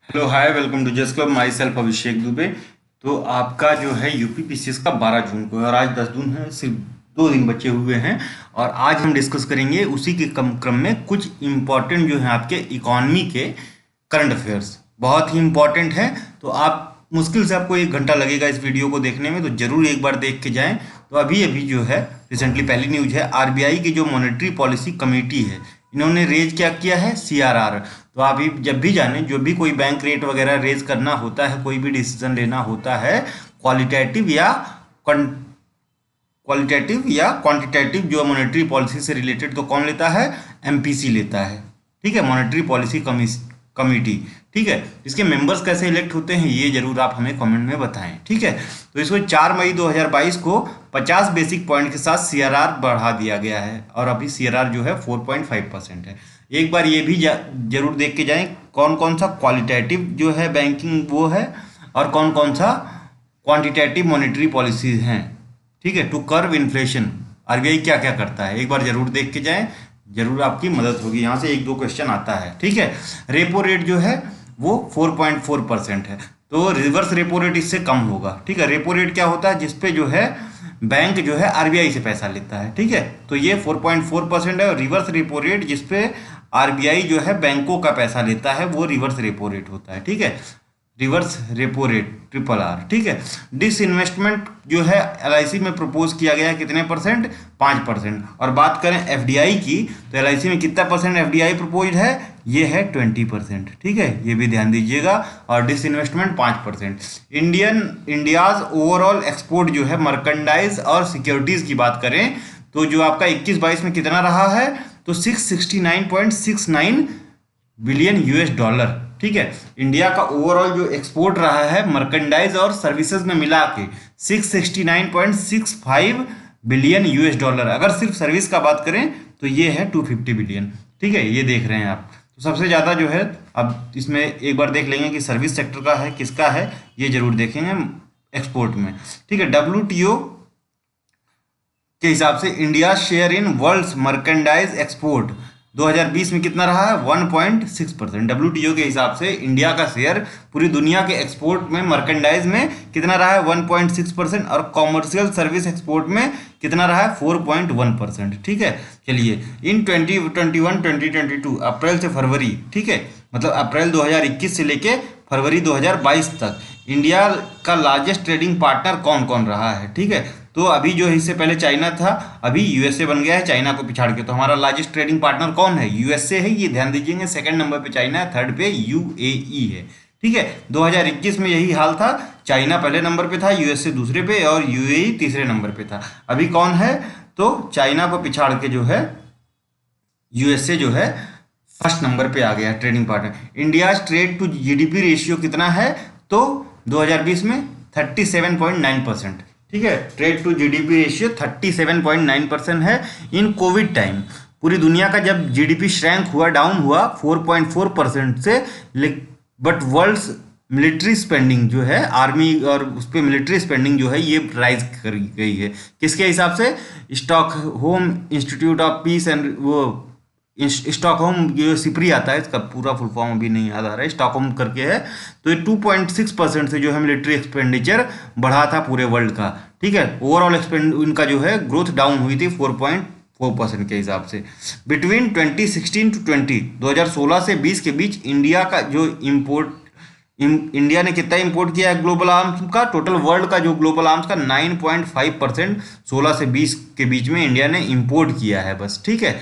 Hello hi, welcome to just club. Myself Abhishek Dubey. तो आपका जो है यूपी पीसीएस का 12 जून को है और आज 10 जून है, सिर्फ 2 दिन बचे हुए हैं। और आज हम डिस्कस करेंगे उसी के क्रम में कुछ इम्पोर्टेंट जो है आपके इकोनॉमी के करंट अफेयर्स, बहुत ही इम्पोर्टेंट है। तो आप मुश्किल से आपको 1 घंटा लगेगा इस वीडियो को देखने में, तो जरूर एक बार देख के जाएं। तो अभी अभी जो है रिसेंटली पहली न्यूज है, आरबीआई की जो मॉनेटरी पॉलिसी कमेटी है, इन्होंने रेज क्या किया है, सीआरआर। तो आप जब भी जाने, जो भी कोई बैंक रेट वगैरह रेज करना होता है, कोई भी डिसीजन लेना होता है, क्वालिटेटिव या क्वालिटेटिव या क्वांटिटेटिव जो मॉनेटरी पॉलिसी से रिलेटेड, तो कौन लेता है, एमपीसी लेता है। ठीक है, मॉनेटरी पॉलिसी कमेटी। ठीक है, इसके मेंबर्स कैसे इलेक्ट होते हैं ये जरूर आप हमें कमेंट में बताएं। ठीक है, तो इसको 4 मई 2022 को 50 बेसिक पॉइंट के साथ सीआरआर बढ़ा दिया गया है और अभी सीआरआर जो है 4.5% है। एक बार ये भी जरूर देख के जाएं कौन कौन सा क्वालिटेटिव जो है बैंकिंग वो है और कौन कौन सा क्वांटिटेटिव मॉनेटरी पॉलिसीज हैं। ठीक है, टू कर्व इन्फ्लेशन आरबीआई क्या क्या करता है, एक बार जरूर देख के जाएं, जरूर आपकी मदद होगी। यहाँ से 1-2 क्वेश्चन आता है। ठीक है, रेपो रेट जो है वो 4.4% है, तो रिवर्स रेपो रेट इससे कम होगा। ठीक है, रेपो रेट क्या होता है, जिसपे जो है बैंक जो है आरबीआई से पैसा लेता है। ठीक है, तो ये 4.4% है और रिवर्स रेपो रेट जिसपे आरबीआई जो है बैंकों का पैसा लेता है वो रिवर्स रेपो रेट होता है। ठीक है, रिवर्स रेपो रेट RRR। ठीक है, डिसइन्वेस्टमेंट जो है एलआईसी में प्रपोज किया गया है कितने परसेंट, 5%। और बात करें एफडीआई की, तो एलआईसी में कितना परसेंट एफडीआई प्रपोज है, ये है 20%। ठीक है, ये भी ध्यान दीजिएगा। और डिसइन्वेस्टमेंट 5%। इंडियाज ओवरऑल एक्सपोर्ट जो है मर्केंडाइज और सिक्योरिटीज की बात करें तो जो आपका 21-22 में कितना रहा है, तो 669.69 बिलियन यूएस डॉलर। ठीक है, इंडिया का ओवरऑल जो एक्सपोर्ट रहा है मर्केंडाइज और सर्विसेज में मिला के 669.65 बिलियन यूएस डॉलर। अगर सिर्फ सर्विस का बात करें तो ये है 250 बिलियन। ठीक है, ये देख रहे हैं आप। तो सबसे ज़्यादा जो है, अब इसमें एक बार देख लेंगे कि सर्विस सेक्टर का है किसका है, ये जरूर देखेंगे एक्सपोर्ट में। ठीक है, डब्ल्यूटीओ के हिसाब से India share in world's merchandise export 2020 में कितना रहा है, 1.6%। डब्ल्यूटीओ के हिसाब से इंडिया का शेयर पूरी दुनिया के एक्सपोर्ट में मर्केंडाइज में कितना रहा है, 1.6%। और कॉमर्शियल सर्विस एक्सपोर्ट में कितना रहा है, 4.1%। ठीक है, चलिए इन 2021-2022 अप्रैल से फरवरी, ठीक है, मतलब अप्रैल 2021 से लेके फरवरी 2022 तक इंडिया का लार्जेस्ट ट्रेडिंग पार्टनर कौन कौन रहा है। ठीक है, तो अभी जो इससे पहले चाइना था, अभी यूएसए बन गया है चाइना को पिछाड़ के। तो हमारा लार्जेस्ट ट्रेडिंग पार्टनर कौन है, यूएसए है, ये ध्यान दीजिएगा। सेकंड नंबर पे चाइना है, थर्ड पे यूएई है। ठीक है, 2021 में यही हाल था, चाइना पहले नंबर पे था, यूएसए दूसरे पे और यूएई तीसरे नंबर पे था। अभी कौन है, तो चाइना को पिछाड़ के जो है यूएसए जो है फर्स्ट नंबर पे आ गया trading partner. India trade to GDP ratio कितना है, तो 2020 में 37.9%। ठीक है, ट्रेड टू जीडीपी रेशियो 37.9% है। इन कोविड टाइम पूरी दुनिया का जब जीडीपी श्रैंक हुआ, डाउन हुआ 4.4% से, बट वर्ल्ड्स मिलिट्री स्पेंडिंग जो है, आर्मी और उस पर मिलिट्री स्पेंडिंग जो है ये राइज कर गई है। किसके हिसाब से, Stockholm institute of peace and वो स्टॉकहोम जो सिपरी आता है, इसका पूरा फुल फॉर्म अभी नहीं याद आ रहा है, स्टॉकहोम करके है। तो ये 2.6% से जो है मिलिट्री एक्सपेंडिचर बढ़ा था पूरे वर्ल्ड का। ठीक है, ओवरऑल इनका जो है ग्रोथ डाउन हुई थी 4.4% के हिसाब से। बिटवीन 2016 टू 2016 से 20 के बीच इंडिया का जो इंडिया ने कितना इंपोर्ट किया है ग्लोबल आर्म्स का, टोटल वर्ल्ड का जो ग्लोबल आर्म्स का 9.5% 16 से 20 के बीच में इंडिया ने इंपोर्ट किया है बस। ठीक है,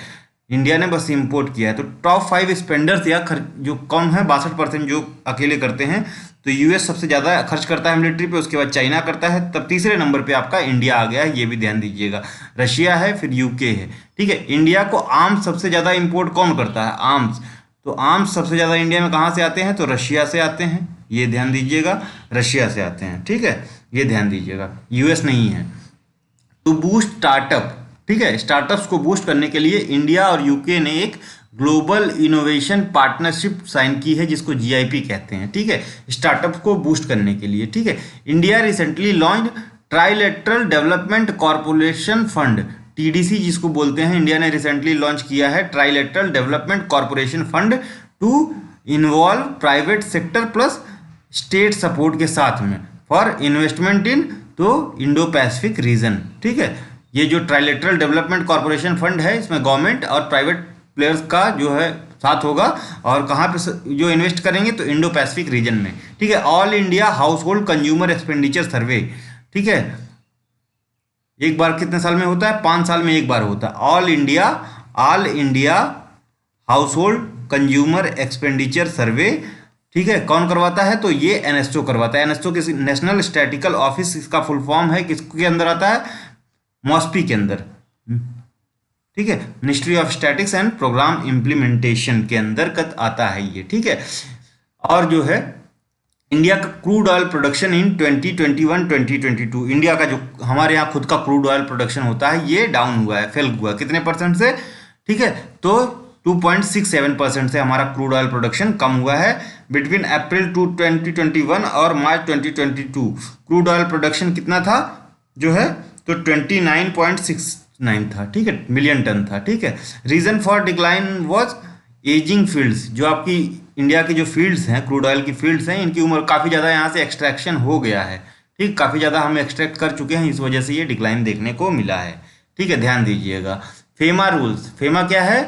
इंडिया ने बस इंपोर्ट किया है। तो टॉप 5 स्पेंडर्स या जो कम है 62% जो अकेले करते हैं, तो यूएस सबसे ज़्यादा खर्च करता है मिलिट्री पे, उसके बाद चाइना करता है, तब तीसरे नंबर पे आपका इंडिया आ गया है, ये भी ध्यान दीजिएगा। रशिया है, फिर यूके है। ठीक है, इंडिया को आर्म्स सबसे ज़्यादा इंपोर्ट कौन करता है, आर्म्स, तो आर्म्स सबसे ज़्यादा इंडिया में कहाँ से आते हैं, तो रशिया से आते हैं, ये ध्यान दीजिएगा, रशिया से आते हैं। ठीक है, ये ध्यान दीजिएगा, यूएस नहीं है। टू बूस्ट स्टार्टअप, ठीक है, स्टार्टअप्स को बूस्ट करने के लिए इंडिया और यूके ने एक ग्लोबल इनोवेशन पार्टनरशिप साइन की है, जिसको जीआईपी कहते हैं। ठीक है, स्टार्टअप को बूस्ट करने के लिए। ठीक है, India recently launch trilateral development corporation fund, TDC जिसको बोलते हैं, इंडिया ने रिसेंटली लॉन्च किया है trilateral development corporation fund to involve private sector plus state support के साथ में फॉर इन्वेस्टमेंट इन तो इंडो पैसिफिक रीजन। ठीक है, ये जो ट्राइलेटरल डेवलपमेंट कॉर्पोरेशन फंड है इसमें गवर्नमेंट और प्राइवेट प्लेयर्स का जो है साथ होगा, और कहाँ पे जो इन्वेस्ट करेंगे तो इंडो पैसिफिक रीजन में। ठीक है, all India house hold consumer expenditure सर्वे। ठीक है, एक बार कितने साल में होता है? 5 साल में एक बार होता है। All India house hold consumer expenditure सर्वे। ठीक है, कौन करवाता है? तो ये एनएसओ करवाता है। एनएसओ किस नेशनल स्टैटिकल ऑफिस, इसका फुल फॉर्म है, किसके अंदर आता है? मॉस्पी के अंदर। ठीक है, ministry of statistics and programme implementation के अंतर्गत आता है ये। ठीक है, और जो है इंडिया का crude oil production in 2021-2022, India का जो हमारे यहाँ खुद का क्रूड ऑयल प्रोडक्शन होता है ये डाउन हुआ है, फेल हुआ। कितने परसेंट से? ठीक है, तो 2.67% से हमारा क्रूड ऑयल प्रोडक्शन कम हुआ है। बिटवीन अप्रैल 2021 और मार्च 2022 क्रूड ऑयल प्रोडक्शन कितना था जो है? तो 29.69 था। ठीक है, मिलियन टन था। ठीक है, reason for decline was ageing fields. जो आपकी इंडिया की जो फील्ड्स हैं, क्रूड ऑयल की फील्ड्स हैं, इनकी उम्र काफ़ी ज़्यादा यहाँ से एक्सट्रैक्शन हो गया है। ठीक, काफ़ी ज़्यादा हम एक्सट्रैक्ट कर चुके हैं, इस वजह से ये डिक्लाइन देखने को मिला है। ठीक है, ध्यान दीजिएगा। फेमा रूल्स, फेमा क्या है?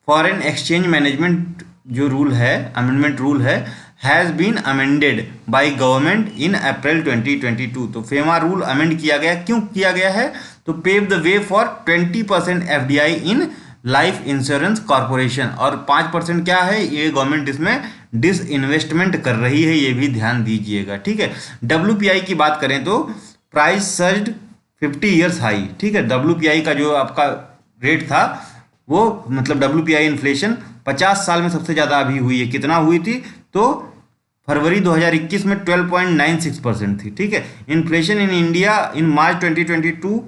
फॉरेन एक्सचेंज मैनेजमेंट जो रूल है, अमेंडमेंट रूल है, has been amended by government in April 2022। तो फेमा रूल अमेंड किया गया, क्यों किया गया है? तो pave the way for 20% FDI in life insurance corporation, और 5% क्या है? ये गवर्नमेंट इसमें डिस इन्वेस्टमेंट कर रही है, ये भी ध्यान दीजिएगा। ठीक है, डब्ल्यूपीआई की बात करें तो प्राइस सर्ज्ड 50 ईयर्स हाई। ठीक है, डब्ल्यूपीआई का जो आपका रेट था वो, मतलब डब्ल्यूपीआई इन्फ्लेशन 50 साल में सबसे ज़्यादा अभी हुई है। कितना हुई थी? तो फरवरी 2021 में 12.96% थी। ठीक है, inflation in India in March 2022,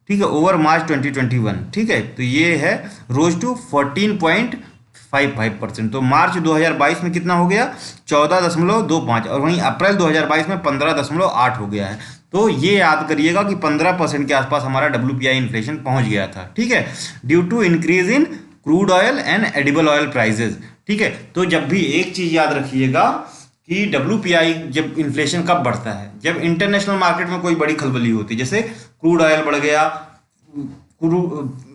ठीक है, ओवर मार्च 2021। ठीक है, तो ये है रोज टू 14.55%। तो मार्च 2022 में कितना हो गया? 14.25, और वहीं अप्रैल 2022 में 15.8 हो गया है। तो ये याद करिएगा कि 15% के आसपास हमारा डब्ल्यूपीआई इन्फ्लेशन पहुंच गया था। ठीक है, due to increase in crude oil and edible oil prices. ठीक है, तो जब भी एक चीज याद रखिएगा कि डब्ल्यूपीआई जब इन्फ्लेशन कब बढ़ता है? जब इंटरनेशनल मार्केट में कोई बड़ी खलबली होती है, जैसे क्रूड ऑयल बढ़ गया,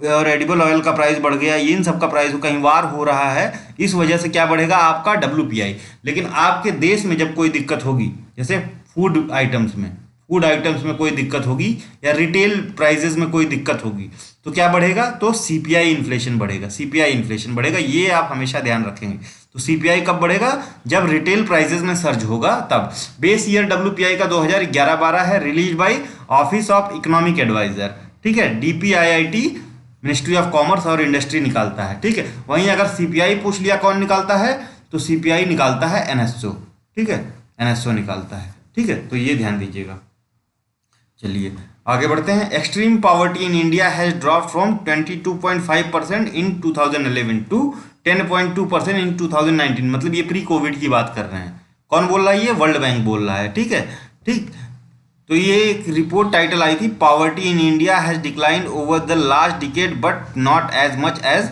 और एडिबल ऑयल का प्राइस बढ़ गया, इन सब का प्राइस कहीं वार हो रहा है, इस वजह से क्या बढ़ेगा? आपका डब्ल्यूपीआई। लेकिन आपके देश में जब कोई दिक्कत होगी, जैसे फूड आइटम्स में कोई दिक्कत होगी, या रिटेल प्राइजेस में कोई दिक्कत होगी, तो क्या बढ़ेगा? तो सीपीआई इन्फ्लेशन बढ़ेगा। ये आप हमेशा ध्यान रखेंगे। तो सीपीआई कब बढ़ेगा? जब रिटेल प्राइसेस में सर्ज होगा तब। बेस ईयर डब्ल्यूपीआई का 2011-12 है, release by office of economic adviser. ठीक है, डीपीआईआईटी मिनिस्ट्री ऑफ कॉमर्स और इंडस्ट्री निकालता है। ठीक है, वहीं अगर सीपीआई पूछ लिया कौन निकालता है, तो सीपीआई निकालता है एनएसओ। ठीक है, एनएसओ निकालता है। ठीक है, तो ये ध्यान दीजिएगा। चलिए आगे बढ़ते हैं। Extreme poverty in India has drop from 22.5% in 2011 to 10.2% in 2019। मतलब ये प्री कोविड की बात कर रहे हैं। कौन बोल रहा है? ये वर्ल्ड बैंक बोल रहा है। ठीक है, ठीक, तो ये एक रिपोर्ट टाइटल आई थी, poverty in India has declined over the last decade but not as much as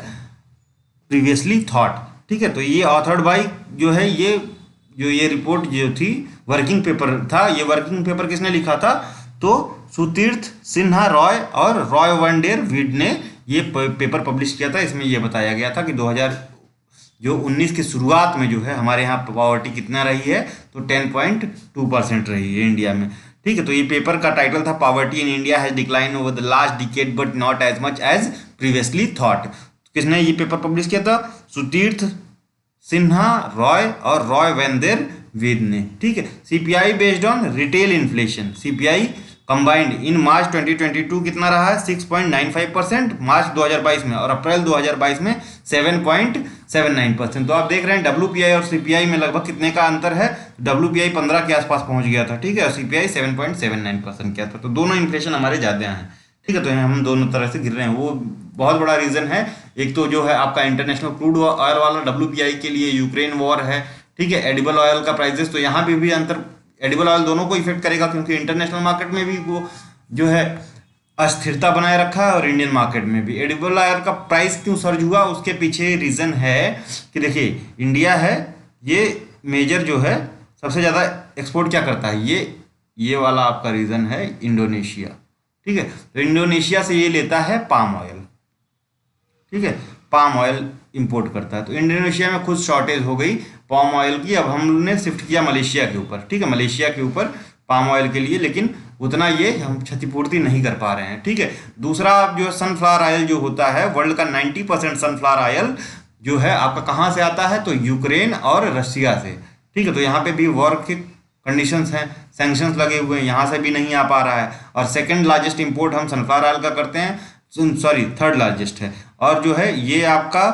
previously thought. ठीक है, तो ये ऑथर्ड बाई जो है, ये रिपोर्ट जो थी वर्किंग पेपर था। ये वर्किंग पेपर किसने लिखा था? तो सुतीर्थ सिन्हा रॉय और रॉय वनडेर वीड ने ये पेपर पब्लिश किया था। इसमें ये बताया गया था कि 2019 की शुरुआत में जो है हमारे यहाँ पॉवर्टी कितना रही है? तो 10.2% रही है इंडिया में। ठीक है, तो ये पेपर का टाइटल था poverty in India has decline over the last decade but not as much as previously thought. किसने ये पेपर पब्लिश किया था? सुतीर्थ सिन्हा रॉय और रॉय वैनदेर वेद ने। ठीक है, CPI based on retail inflation, CPI combined in March 2022 कितना रहा है? 6.95% मार्च 2022 में, और अप्रैल 2022 में 7.79%। तो आप देख रहे हैं डब्ल्यूपीआई और सीपीआई में लगभग कितने का अंतर है? डब्ल्यूपीआई 15 के आसपास पहुंच गया था। ठीक है, और सीपीआई 7.79% किया था। तो दोनों इन्फ्लेशन हमारे ज़्यादा हैं। ठीक है, तो हम दोनों तरह से गिर रहे हैं। वो बहुत बड़ा रीज़न है। एक तो जो है आपका इंटरनेशनल क्रूड ऑयल वाला डब्ल्यूपीआई के लिए यूक्रेन वॉर है। ठीक है, एडिबल ऑयल का प्राइसेस, तो यहाँ पे भी अंतर, एडिबल ऑयल दोनों को इफेक्ट करेगा, क्योंकि इंटरनेशनल मार्केट में भी वो जो है अस्थिरता बनाए रखा है, और इंडियन मार्केट में भी। एडिबल ऑयल का प्राइस क्यों सर्ज हुआ? उसके पीछे रीज़न है कि देखिए, इंडिया है ये मेजर जो है सबसे ज़्यादा एक्सपोर्ट क्या करता है, ये वाला आपका रीजन है इंडोनेशिया। ठीक है, तो इंडोनेशिया से ये लेता है पाम ऑयल। ठीक है, पाम ऑयल इंपोर्ट करता है। तो इंडोनेशिया में खुद शॉर्टेज हो गई पाम ऑयल की। अब हमने शिफ्ट किया मलेशिया के ऊपर। ठीक है, मलेशिया के ऊपर पाम ऑयल के लिए, लेकिन उतना ये हम क्षतिपूर्ति नहीं कर पा रहे हैं। ठीक है, दूसरा जो सनफ्लावर ऑयल जो होता है, वर्ल्ड का 90% सनफ्लावर ऑयल जो है आपका कहाँ से आता है, तो यूक्रेन और रशिया से। ठीक है, तो यहाँ पे भी वॉर के कंडीशंस हैं, सैंक्शंस लगे हुए हैं, यहाँ से भी नहीं आ पा रहा है। और सेकंड लार्जेस्ट इंपोर्ट हम सनफ्लावर ऑयल का करते हैं, सॉरी थर्ड लार्जेस्ट है। और जो है ये आपका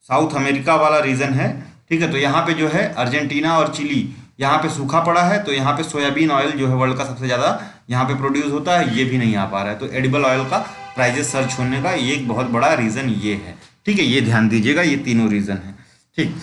साउथ अमेरिका वाला रीजन है। ठीक है, तो यहाँ पे जो है अर्जेंटीना और चिली, यहाँ पे सूखा पड़ा है, तो यहाँ पे सोयाबीन ऑयल जो है वर्ल्ड का सबसे ज़्यादा यहाँ पे प्रोड्यूस होता है, ये भी नहीं आ पा रहा है। तो एडिबल ऑयल का प्राइजेस सर्च होने का ये एक बहुत बड़ा रीज़न ये है। ठीक है, ये ध्यान दीजिएगा, ये तीनों रीज़न है। ठीक,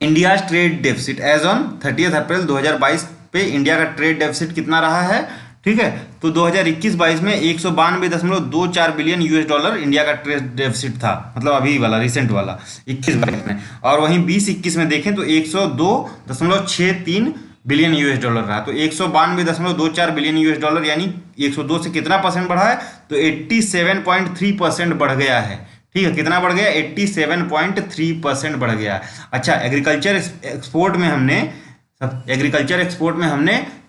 India trade deficit as on 30 April 2022 पे इंडिया का ट्रेड डेफिसिट कितना रहा है। ठीक है, तो 2021-22 में 192.24 बिलियन यूएस डॉलर इंडिया का ट्रेड डेफिसिट था, मतलब अभी वाला रिसेंट वाला 21-22 में। और वहीं 20-21 में देखें तो 102.63 बिलियन यूएस डॉलर रहा। तो 192.24 बिलियन यूएस डॉलर यानी 102 से कितना परसेंट बढ़ा है, तो 87.3% बढ़ गया है। ठीक है, कितना बढ़ गया, 87.3% बढ़ गया। अच्छा, एग्रीकल्चर एक्सपोर्ट में हमने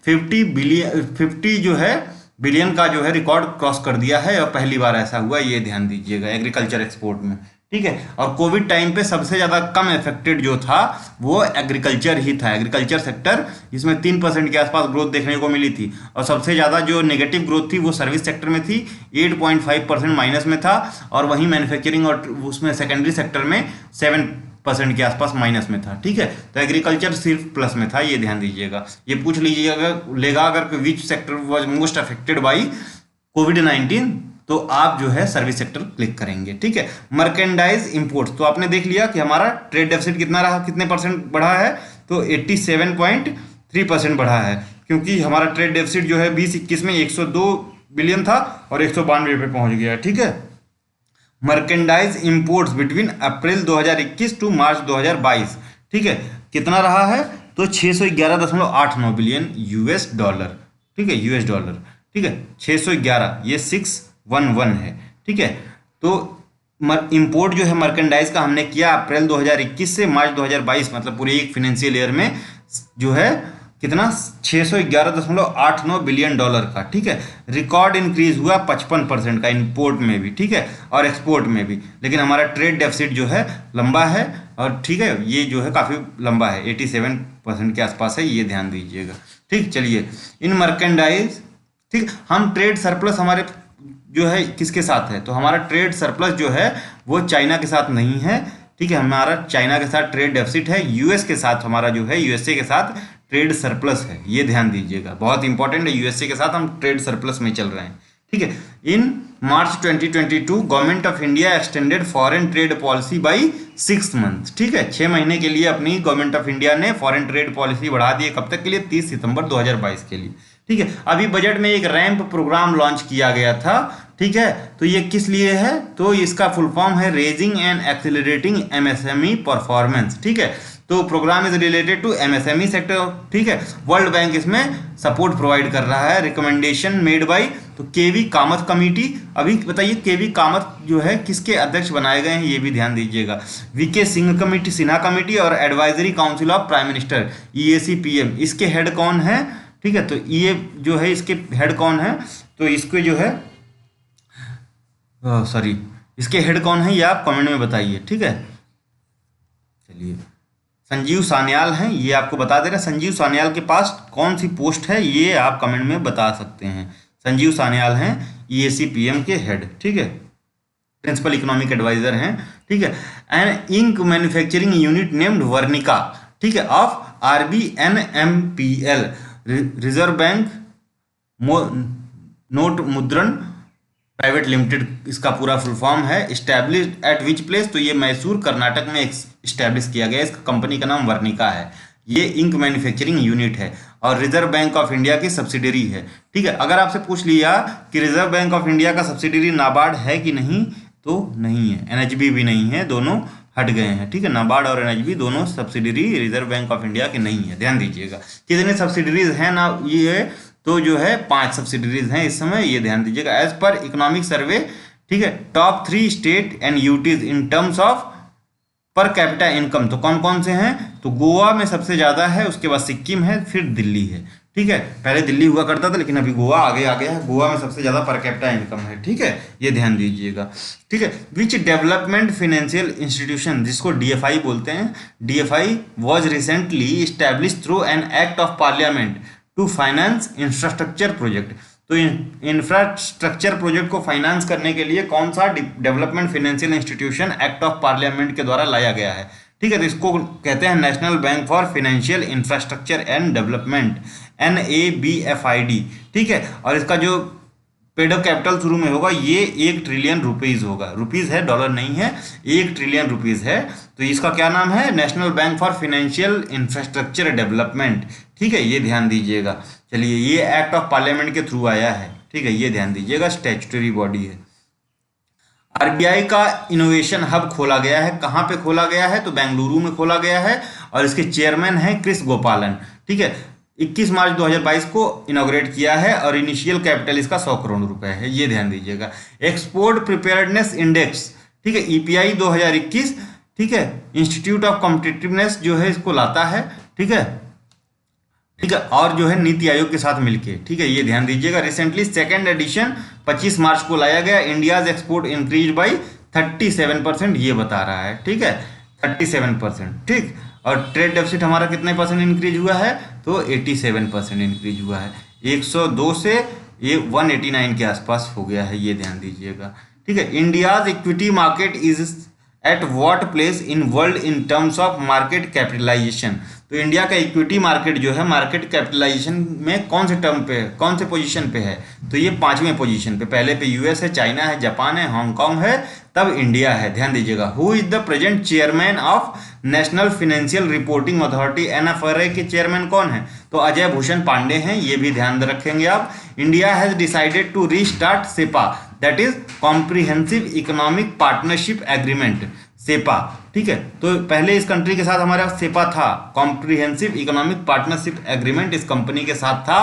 50 जो है बिलियन का जो है रिकॉर्ड क्रॉस कर दिया है, और पहली बार ऐसा हुआ, ये ध्यान दीजिएगा एग्रीकल्चर एक्सपोर्ट में। ठीक है, और कोविड टाइम पे सबसे ज़्यादा कम इफेक्टेड जो था वो एग्रीकल्चर ही था। एग्रीकल्चर सेक्टर, इसमें 3% के आसपास ग्रोथ देखने को मिली थी। और सबसे ज़्यादा जो नेगेटिव ग्रोथ थी वो सर्विस सेक्टर में थी, 8.5% माइनस में था। और वहीं मैन्युफैक्चरिंग और उसमें सेकेंडरी सेक्टर में 7% के आसपास माइनस में था। ठीक है, तो एग्रीकल्चर सिर्फ प्लस में था, ये ध्यान दीजिएगा। ये पूछ लीजिएगा अगर which sector was most affected by कोविड-19, तो आप जो है सर्विस सेक्टर क्लिक करेंगे। ठीक है, मर्केंडाइज इंपोर्ट्स, तो आपने देख लिया कि हमारा ट्रेड डेफिसिट कितना रहा, कितने परसेंट बढ़ा है, तो 87.3% बढ़ा है, क्योंकि हमारा ट्रेड डेफिसिट जो है 20-21 में 102 बिलियन था और 192 पे पहुंच गया। ठीक है, merchandise imports between April 2021 to March 2022, ठीक है, कितना रहा है, तो 611.89 बिलियन यूएस डॉलर। ठीक है, यूएस डॉलर। ठीक है, 611, ये 611 है। ठीक है, तो इंपोर्ट जो है मर्केंडाइज का हमने किया अप्रैल 2021 से मार्च 2022, मतलब पूरे एक फाइनेंशियल ईयर में जो है कितना, 611.89 बिलियन डॉलर का। ठीक है, रिकॉर्ड इंक्रीज हुआ 55% का इंपोर्ट में भी। ठीक है, और एक्सपोर्ट में भी। लेकिन हमारा ट्रेड डेफिसिट जो है लंबा है, और ठीक है ये जो है काफ़ी लंबा है, 87% के आसपास है, ये ध्यान दीजिएगा। ठीक, चलिए इन मर्केंडाइज, ठीक, हम ट्रेड सरप्लस हमारे जो है किसके साथ है, तो हमारा ट्रेड सरप्लस जो है वो चाइना के साथ नहीं है। ठीक है, हमारा चाइना के साथ ट्रेड डेफिसिट है, यूएस के साथ हमारा जो है यूएसए के साथ ट्रेड सरप्लस है, ये ध्यान दीजिएगा, बहुत इंपॉर्टेंट है। यूएसए के साथ हम ट्रेड सरप्लस में चल रहे हैं। ठीक है, इन March 2022 government of India extended foreign trade policy by 6 month. ठीक है, 6 महीने के लिए अपनी गवर्नमेंट ऑफ इंडिया ने फॉरेन ट्रेड पॉलिसी बढ़ा दी है, कब तक के लिए, 30 सितंबर 2022 के लिए। ठीक है, अभी बजट में एक रैंप प्रोग्राम लॉन्च किया गया था। ठीक है, तो ये किस लिए है, तो इसका फुल फॉर्म है raising and accelerating MSME performance. ठीक है, तो programme is related to MSME sector. ठीक है, वर्ल्ड बैंक इसमें सपोर्ट प्रोवाइड कर रहा है। रिकमेंडेशन मेड बाय तो केवी कामत कमेटी। अभी बताइए केवी कामत जो है किसके अध्यक्ष बनाए गए हैं, ये भी ध्यान दीजिएगा। वीके सिन्हा कमेटी और advisory council of prime minister EAC-PM, इसके हेड कौन है। ठीक है, तो ये जो है इसके हेड कौन है, तो इसके जो है इसके हेड कौन है, ये आप कमेंट में बताइए। ठीक है, चलिए संजीव सान्याल हैं, ये आपको बता दे रहे हैं। संजीव सान्याल के पास कौन सी पोस्ट है, ये आप कमेंट में बता सकते हैं। संजीव सान्याल हैं EAC-PM के हेड। ठीक है, प्रिंसिपल इकोनॉमिक एडवाइजर हैं। ठीक है, and ink manufacturing unit named Varnika. ठीक है, of RBNMPL, Reserve Bank Note Mudran Private Limited, इसका पूरा फुल फॉर्म है। इस्टेब्लिश्ड एट विच प्लेस, तो ये मैसूर कर्नाटक में इस्टेब्लिश किया गया। इसका कंपनी का नाम वर्निका है। ये इंक मैन्युफैक्चरिंग यूनिट है और रिजर्व बैंक ऑफ इंडिया की सब्सिडरी है। ठीक है, अगर आपसे पूछ लिया कि रिजर्व बैंक ऑफ इंडिया का सब्सिडरी नाबार्ड है कि नहीं, तो नहीं है, NHB भी नहीं है, दोनों हट गए हैं, ठीक है। नाबार्ड और एनएचबी दोनों subsidiary reserve bank of India के नहीं है, ध्यान दीजिएगा। कितने सब्सिडरीज हैं ना, ये तो जो है 5 सब्सिडरीज हैं इस समय, ये ध्यान दीजिएगा। एज पर इकोनॉमिक सर्वे, ठीक है, top 3 state and UTs in terms of per capita income, तो कौन कौन से हैं, तो गोवा में सबसे ज़्यादा है, उसके बाद सिक्किम है, फिर दिल्ली है, ठीक है। पहले दिल्ली हुआ करता था, लेकिन अभी गोवा आगे आ गया है। गोवा में सबसे ज़्यादा पर कैपिटा इनकम है, ठीक है, ये ध्यान दीजिएगा, ठीक है। विच डेवलपमेंट फाइनेंशियल इंस्टीट्यूशन, जिसको डीएफआई बोलते हैं, DFI was recently establish through an act of parliament to finance infrastructure project. तो इंफ्रास्ट्रक्चर प्रोजेक्ट को फाइनेंस करने के लिए कौन सा development financial institution act of parliament के द्वारा लाया गया है, ठीक है। तो इसको कहते हैं national bank for financial infrastructure and development, NABFID, ठीक है। और इसका जो पेड अप कैपिटल शुरू में होगा ये 1 ट्रिलियन रुपीज होगा, रुपीज है, डॉलर नहीं है, 1 ट्रिलियन रुपीज है। तो इसका क्या नाम है, national bank for financial infrastructure development, ठीक है, ये ध्यान दीजिएगा। चलिए, ये एक्ट ऑफ पार्लियामेंट के थ्रू आया है, ठीक है, ये ध्यान दीजिएगा, स्टैट्यूटरी बॉडी है। आरबीआई का इनोवेशन हब खोला गया है, कहाँ पे खोला गया है, तो बेंगलुरु में खोला गया है, और इसके चेयरमैन हैं क्रिस गोपालन, ठीक है। 21 मार्च 2022 को इनॉग्रेट किया है, और इनिशियल कैपिटल इसका 100 करोड़ रुपए है, ये ध्यान दीजिएगा। एक्सपोर्ट प्रिपेयर्डनेस इंडेक्स, ठीक है, EPI 2021, ठीक है, इंस्टीट्यूट ऑफ कॉम्पिटिटिवनेस जो है इसको लाता है, ठीक है, ठीक है, और जो है नीति आयोग के साथ मिलके, ठीक है, ये ध्यान दीजिएगा। रिसेंटली सेकेंड एडिशन 25 मार्च को लाया गया। इंडियाज एक्सपोर्ट इंक्रीज बाई 37%, ये बता रहा है, ठीक है, 37%, ठीक। और ट्रेड डेफिसिट हमारा कितने परसेंट इंक्रीज हुआ है, तो 87% इंक्रीज हुआ है, 102 से ये 189 के आसपास हो गया है, ये ध्यान दीजिएगा, ठीक है। India's equity market is at what place in world in terms of market capitalisation, तो इंडिया का इक्विटी मार्केट जो है मार्केट कैपिटलाइजेशन में कौन से टर्म पे है, कौन से पोजीशन पे है, तो ये 5वें पोजीशन पे, पहले पे यूएस है, चाइना है, जापान है, हांगकांग है, तब इंडिया है, ध्यान दीजिएगा। Who is the present chairman of national financial reporting authority, NFRA के चेयरमैन कौन है, तो अजय भूषण पांडे हैं, ये भी ध्यान रखेंगे आप। India has decided to restart CEPA, that is comprehensive economic partnership agreement, CEPA, ठीक है। तो पहले इस कंट्री के साथ हमारा सेपा था, कॉम्प्रिहेंसिव इकोनॉमिक पार्टनरशिप एग्रीमेंट इस कंपनी के साथ था,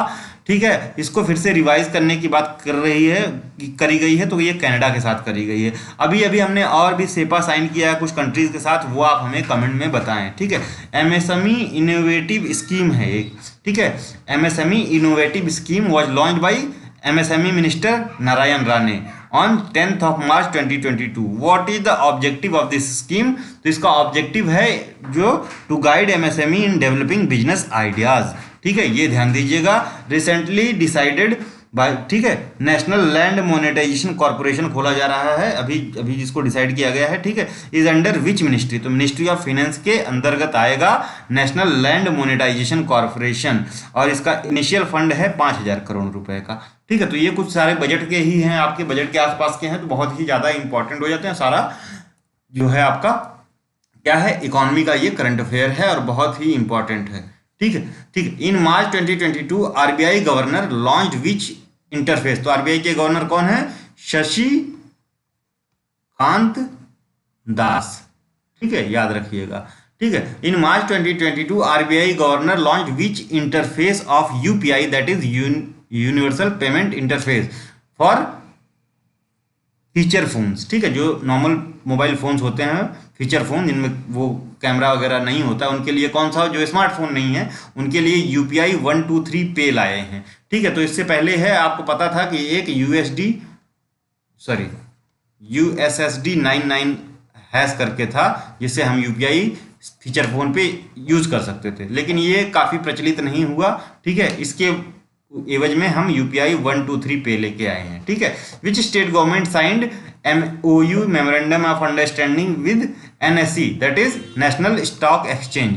ठीक है। इसको फिर से रिवाइज करने की बात करी गई है, तो ये कनाडा के साथ करी गई है। अभी अभी हमने और भी सेपा साइन किया है कुछ कंट्रीज के साथ, वो आप हमें कमेंट में बताएं, ठीक है। MSME इनोवेटिव स्कीम है एक, ठीक है, MSME innovative scheme was launch by MSME minister Narayan Rane on 10th of March 2022। What is the objective of this scheme, तो इसका ऑब्जेक्टिव है जो to guide MSME in developing business ideas, ठीक है, ये ध्यान दीजिएगा। रिसेंटली डिसाइडेड बाय, ठीक है, नेशनल लैंड मोनेटाइजेशन कॉर्पोरेशन खोला जा रहा है, अभी जिसको डिसाइड किया गया है, ठीक है। इज अंडर विच मिनिस्ट्री, तो मिनिस्ट्री ऑफ फाइनेंस के अंतर्गत आएगा नेशनल लैंड मोनेटाइजेशन कॉर्पोरेशन, और इसका इनिशियल फंड है 5000 करोड़ रुपए का, ठीक है। तो ये कुछ सारे बजट के ही हैं, आपके बजट के आसपास के हैं, तो बहुत ही ज्यादा इंपॉर्टेंट हो जाते हैं। सारा जो है आपका क्या है, इकोनॉमी का ये करंट अफेयर है और बहुत ही इंपॉर्टेंट है, ठीक है, ठीक है। इन मार्च 2022 RBI गवर्नर लॉन्च्ड विच इंटरफेस, तो RBI के गवर्नर कौन है, शशि कांत दास, ठीक है, याद रखिएगा, ठीक है। इन March 2022 RBI governor launch which interface of UPI, that is universal payment interface for feature phones, ठीक है, जो नॉर्मल मोबाइल फोन्स होते हैं, फीचर फोन जिनमें वो कैमरा वगैरह नहीं होता, उनके लिए कौन सा, जो स्मार्टफोन नहीं है उनके लिए UPI 123 पे लाए हैं, ठीक है। तो इससे पहले है, आपको पता था कि एक USSD 99 हैश करके था, जिससे हम UPI फीचर फोन पे यूज कर सकते थे, लेकिन ये काफ़ी प्रचलित नहीं हुआ, ठीक है। इसके एवज में हम UPI 123 पे लेके आए हैं, ठीक है। Which state government signed MOU memorandum of understanding with NSE, that is national stock exchange,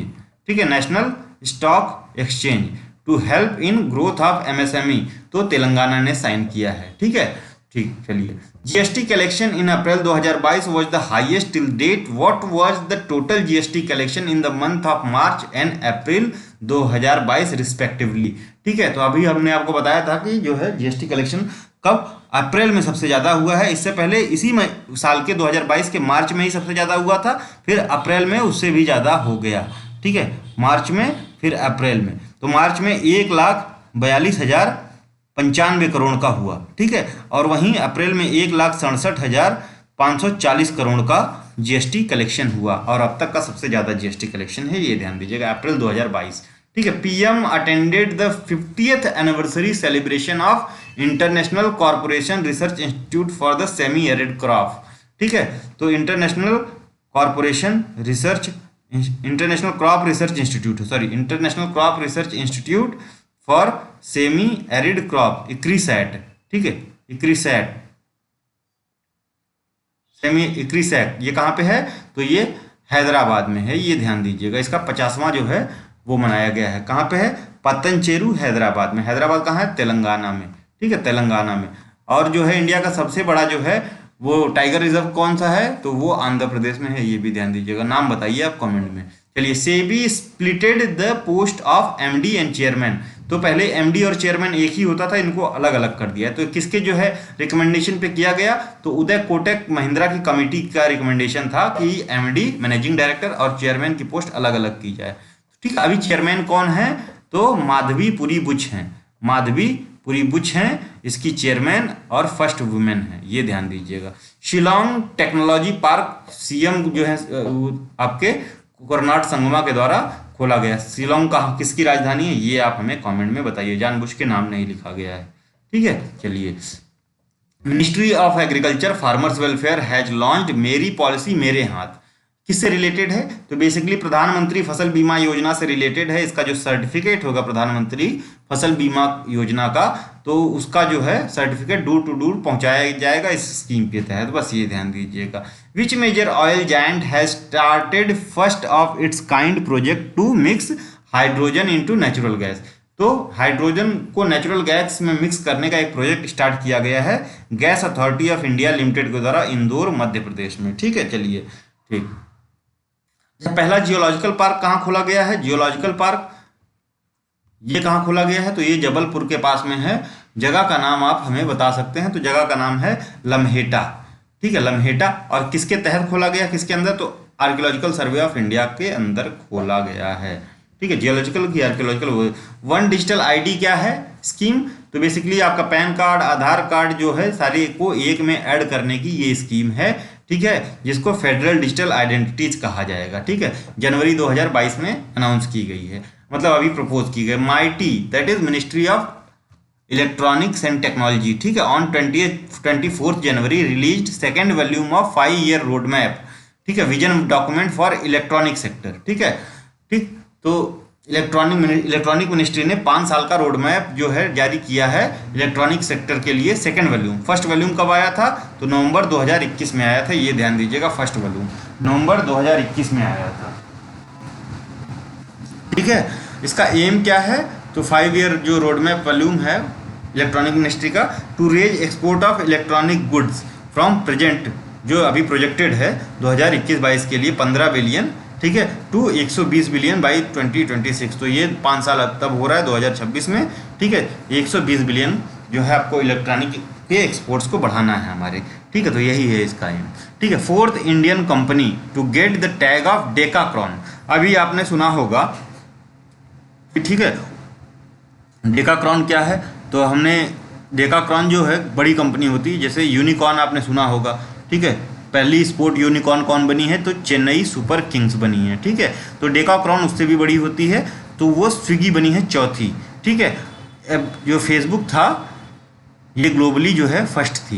ठीक है, national stock exchange to help in growth of MSME, तो तेलंगाना ने साइन किया है, ठीक है, ठीक। चलिए, GST collection in April 2022 was the highest till date, what was the total GST collection in the month of March and April 2022 respectively, ठीक है। तो अभी हमने आपको बताया था कि जो है GST कलेक्शन कब अप्रैल में सबसे ज़्यादा हुआ है। इससे पहले इसी साल के 2022 के मार्च में ही सबसे ज़्यादा हुआ था, फिर अप्रैल में उससे भी ज़्यादा हो गया। ठीक है, मार्च में फिर अप्रैल में, तो मार्च में 1,42,095 करोड़ का हुआ। ठीक है, और वहीं अप्रैल में 1,67,540 करोड़ का जीएसटी कलेक्शन हुआ, और अब तक का सबसे ज़्यादा जीएसटी कलेक्शन है, ये ध्यान दीजिएगा, अप्रैल 2022। ठीक है, PM attended the 50th anniversary celebration of International Corporation Research Institute for the Semi Arid Crop. ठीक है, तो International Crop Research Institute for Semi Arid Crop, ICRISAT. ठीक है, इक्रीसैट ये कहाँ पे है, तो ये हैदराबाद में है, ये ध्यान दीजिएगा। इसका 50वां जो है वो मनाया गया है, कहाँ पे है, पतनचेरू हैदराबाद में। हैदराबाद कहाँ है, तेलंगाना में। ठीक है, तेलंगाना में। और जो है इंडिया का सबसे बड़ा जो है वो टाइगर रिजर्व कौन सा है, तो वो आंध्र प्रदेश में है, ये भी ध्यान दीजिएगा। नाम बताइए आप कमेंट में। चलिए, SEBI splitted the post of MD and chairman. तो पहले एमडी और चेयरमैन एक ही होता था, इनको अलग अलग कर दिया। तो किसके जो है रिकमेंडेशन पे किया गया, तो उदय कोटक महिंद्रा की कमेटी का रिकमेंडेशन था कि एमडी मैनेजिंग डायरेक्टर और चेयरमैन की पोस्ट अलग अलग की जाए। ठीक है, अभी चेयरमैन कौन है, तो माधवीपुरी बुच हैं इसकी चेयरमैन, और फर्स्ट वुमेन है, ये ध्यान दीजिएगा। शिलोंग टेक्नोलॉजी पार्क सीएम जो है आपके कोरनाड संगमा के द्वारा खोला गया। शिलोंग कहाँ, किसकी राजधानी है, ये आप हमें कमेंट में बताइए, जानबूझ के नाम नहीं लिखा गया है। ठीक है, चलिए। Ministry of agriculture farmers welfare has launched मेरी पॉलिसी मेरे हाथ। किससे रिलेटेड है, तो बेसिकली प्रधानमंत्री फसल बीमा योजना से रिलेटेड है। इसका जो सर्टिफिकेट होगा प्रधानमंत्री फसल बीमा योजना का, तो उसका जो है सर्टिफिकेट डोर टू डोर पहुंचाया जाएगा इस स्कीम के तहत, बस ये ध्यान दीजिएगा। Which major oil giant has started first of its kind project to mix hydrogen into natural gas. तो हाइड्रोजन को नेचुरल गैस में मिक्स करने का एक प्रोजेक्ट स्टार्ट किया गया है Gas Authority of India Limited के द्वारा, इंदौर मध्य प्रदेश में। ठीक है, चलिए, ठीक। पहला जियोलॉजिकल पार्क कहाँ खोला गया है, जियोलॉजिकल पार्क ये कहाँ खोला गया है, तो ये जबलपुर के पास में है। जगह का नाम आप हमें बता सकते हैं, तो जगह का नाम है लम्हेटा। ठीक है, लम्हेटा। और किसके तहत खोला गया, किसके अंदर, तो आर्कियोलॉजिकल सर्वे ऑफ इंडिया के अंदर खोला गया है। ठीक है, जियोलॉजिकल की आर्कियोलॉजिकल। वन डिजिटल आईडी क्या है स्कीम, तो बेसिकली आपका पैन कार्ड, आधार कार्ड जो है सारे को एक में ऐड करने की ये स्कीम है। ठीक है, जिसको फेडरल डिजिटल आइडेंटिटीज कहा जाएगा। ठीक है, जनवरी 2022 में अनाउंस की गई है, मतलब अभी प्रपोज की गई। Mighty, that is ministry of electronics and technology. ठीक है, on 24 January released second volume of 5-year road map. ठीक है, vision document for electronic sector. ठीक है, ठीक। तो इलेक्ट्रॉनिक मिनिस्ट्री ने 5 साल का रोड मैप जो है जारी किया है इलेक्ट्रॉनिक सेक्टर के लिए। सेकंड वॉल्यूम, फर्स्ट वॉल्यूम कब आया था, तो नवंबर 2021 में आया था, ये ध्यान दीजिएगा। फर्स्ट वॉल्यूम नवंबर 2021 में आया था। ठीक है, इसका एम क्या है, तो 5-year जो रोड मैप वॉल्यूम है इलेक्ट्रॉनिक मिनिस्ट्री का, to raise export of electronic goods from present, जो अभी प्रोजेक्टेड है 2021-22 के लिए 15 बिलियन, ठीक है, टू 120 बिलियन बाई 2026। तो ये 5 साल तब हो रहा है 2026 में। ठीक है, 120 बिलियन जो है आपको इलेक्ट्रॉनिक के एक्सपोर्ट्स को बढ़ाना है हमारे। ठीक है, तो यही है इसका एम। ठीक है, 4th Indian company to get the tag of decacorn. अभी आपने सुना होगा, ठीक है, डेकाक्रॉन क्या है, तो हमने डेकाक्रॉन जो है बड़ी कंपनी होती है, जैसे यूनिकॉर्न आपने सुना होगा। ठीक है, पहली स्पोर्ट यूनिकॉर्न कौन बनी है, तो चेन्नई सुपर किंग्स बनी है। ठीक है, तो डेकाक्रॉन उससे भी बड़ी होती है, तो वो स्विगी बनी है चौथी। ठीक है, अब जो फेसबुक था ये ग्लोबली जो है फर्स्ट थी,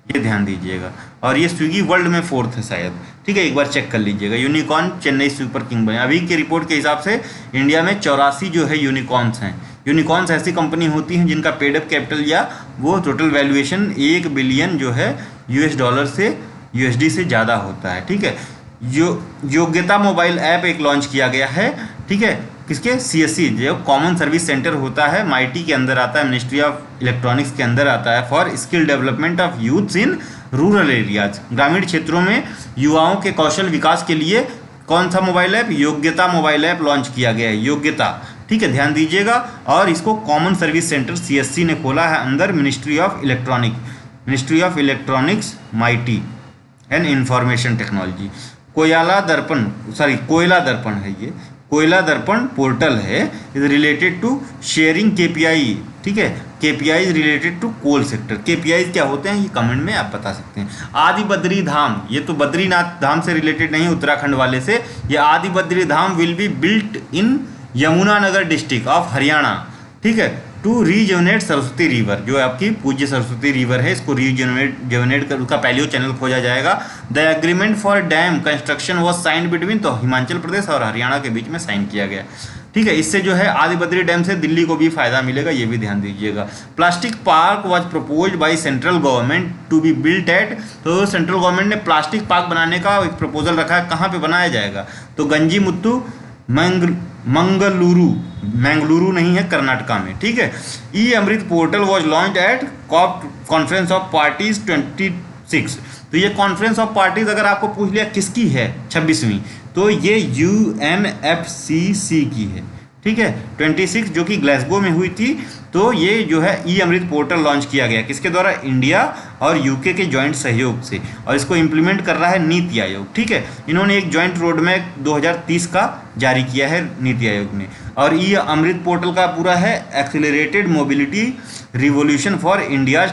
ये ध्यान दीजिएगा। और ये स्विगी वर्ल्ड में 4th है शायद। ठीक है, एक बार चेक कर लीजिएगा। यूनिकॉर्न चेन्नई सुपर किंग बने। अभी की रिपोर्ट के हिसाब से इंडिया में 84 जो है यूनिकॉर्न्स हैं। यूनिकॉर्न्स ऐसी कंपनी होती हैं जिनका पेडअप कैपिटल या वो टोटल वैल्यूएशन 1 बिलियन जो है $, से USD से ज़्यादा होता है। ठीक है, योग्यता मोबाइल ऐप एक लॉन्च किया गया है। ठीक है, किसके, CSC जो कॉमन सर्विस सेंटर होता है, माइटी के अंदर आता है, मिनिस्ट्री ऑफ इलेक्ट्रॉनिक्स के अंदर आता है, for skill development of youths in rural areas. ग्रामीण क्षेत्रों में युवाओं के कौशल विकास के लिए कौन सा मोबाइल ऐप, योग्यता मोबाइल ऐप लॉन्च किया गया है, योग्यता। ठीक है, ध्यान दीजिएगा। और इसको कॉमन सर्विस सेंटर CSC ने खोला है अंदर ministry of electronic. Ministry of electronics MeitY and information technology. Koyla Darpan है ये, कोयला दर्पण पोर्टल है, is related to sharing KPI, ठीक है, KPI is related to coal sector. KPI क्या होते हैं ये कमेंट में आप बता सकते हैं। आदि बद्री धाम, ये तो बद्रीनाथ धाम से रिलेटेड नहीं, उत्तराखंड वाले से, ये Adi Badri Dham will be built in Yamunanagar district of Haryana, ठीक है, टू रीजनरेट सरस्वती रिवर, जो आपकी पूज्य सरस्वती रिवर है, इसको रीजनरेट कर, उसका पैलियो चैनल खोजा जाएगा। The agreement for dam construction was signed between, तो हिमाचल प्रदेश और हरियाणा के बीच में साइन किया गया, ठीक है। इससे जो है आदि बद्री डैम से दिल्ली को भी फायदा मिलेगा, ये भी ध्यान दीजिएगा। Plastic park was proposed by central government to be built at, तो सेंट्रल गवर्नमेंट ने प्लास्टिक पार्क बनाने का एक प्रपोजल रखा है, कहाँ पे बनाया जाएगा, तो गंजीमुत्तु मंगलुरु नहीं है, कर्नाटका में, ठीक है। E Amrit portal was launch at COP conference of parties 26, तो ये कॉन्फ्रेंस ऑफ पार्टीज अगर आपको पूछ लिया किसकी है 26वीं, तो ये UNFCCC की है, ठीक है, 26 जो कि ग्लासगो में हुई थी। तो ये जो है ई अमृत पोर्टल लॉन्च किया गया किसके द्वारा, इंडिया और यूके के जॉइंट सहयोग से, और इसको इम्प्लीमेंट कर रहा है नीति आयोग, ठीक है। इन्होंने एक जॉइंट रोड मैप 2030 का जारी किया है नीति आयोग ने, और ई अमृत पोर्टल का पूरा है accelerated mobility revolution for India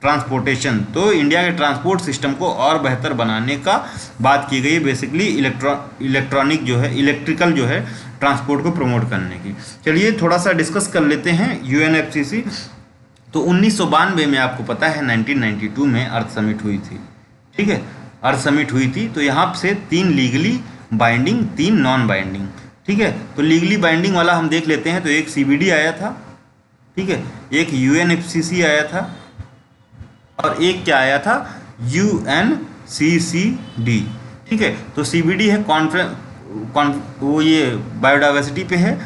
transportation, तो इंडिया के ट्रांसपोर्ट सिस्टम को और बेहतर बनाने का बात की गई है, बेसिकली इलेक्ट्रॉनिक जो है, इलेक्ट्रिकल जो है ट्रांसपोर्ट को प्रमोट करने की। चलिए थोड़ा सा डिस्कस कर लेते हैं UNFCCC। तो 1992 में आपको पता है 1992 में अर्थ समिट हुई थी, ठीक है, अर्थ समिट हुई थी। तो यहाँ से 3 लीगली बाइंडिंग, 3 नॉन बाइंडिंग, ठीक है। तो लीगली बाइंडिंग वाला हम देख लेते हैं, तो एक CBD आया था, ठीक है, एक UNFCCC आया था, और एक क्या आया था, UNCCD, ठीक है। तो CBD है वो ये बायोडाइवर्सिटी पे है,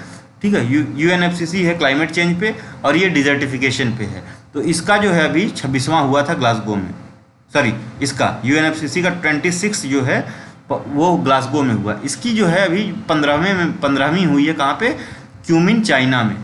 ठीक है, UNFCCC है क्लाइमेट चेंज पे, और ये डिजर्टिफिकेशन पे है। तो इसका जो है अभी 26वां हुआ था ग्लासगो में, सॉरी इसका UNFCCC का 26 जो है वो ग्लासगो में हुआ। इसकी जो है अभी 15वीं हुई है कहाँ पे, क्यूमिन चाइना में,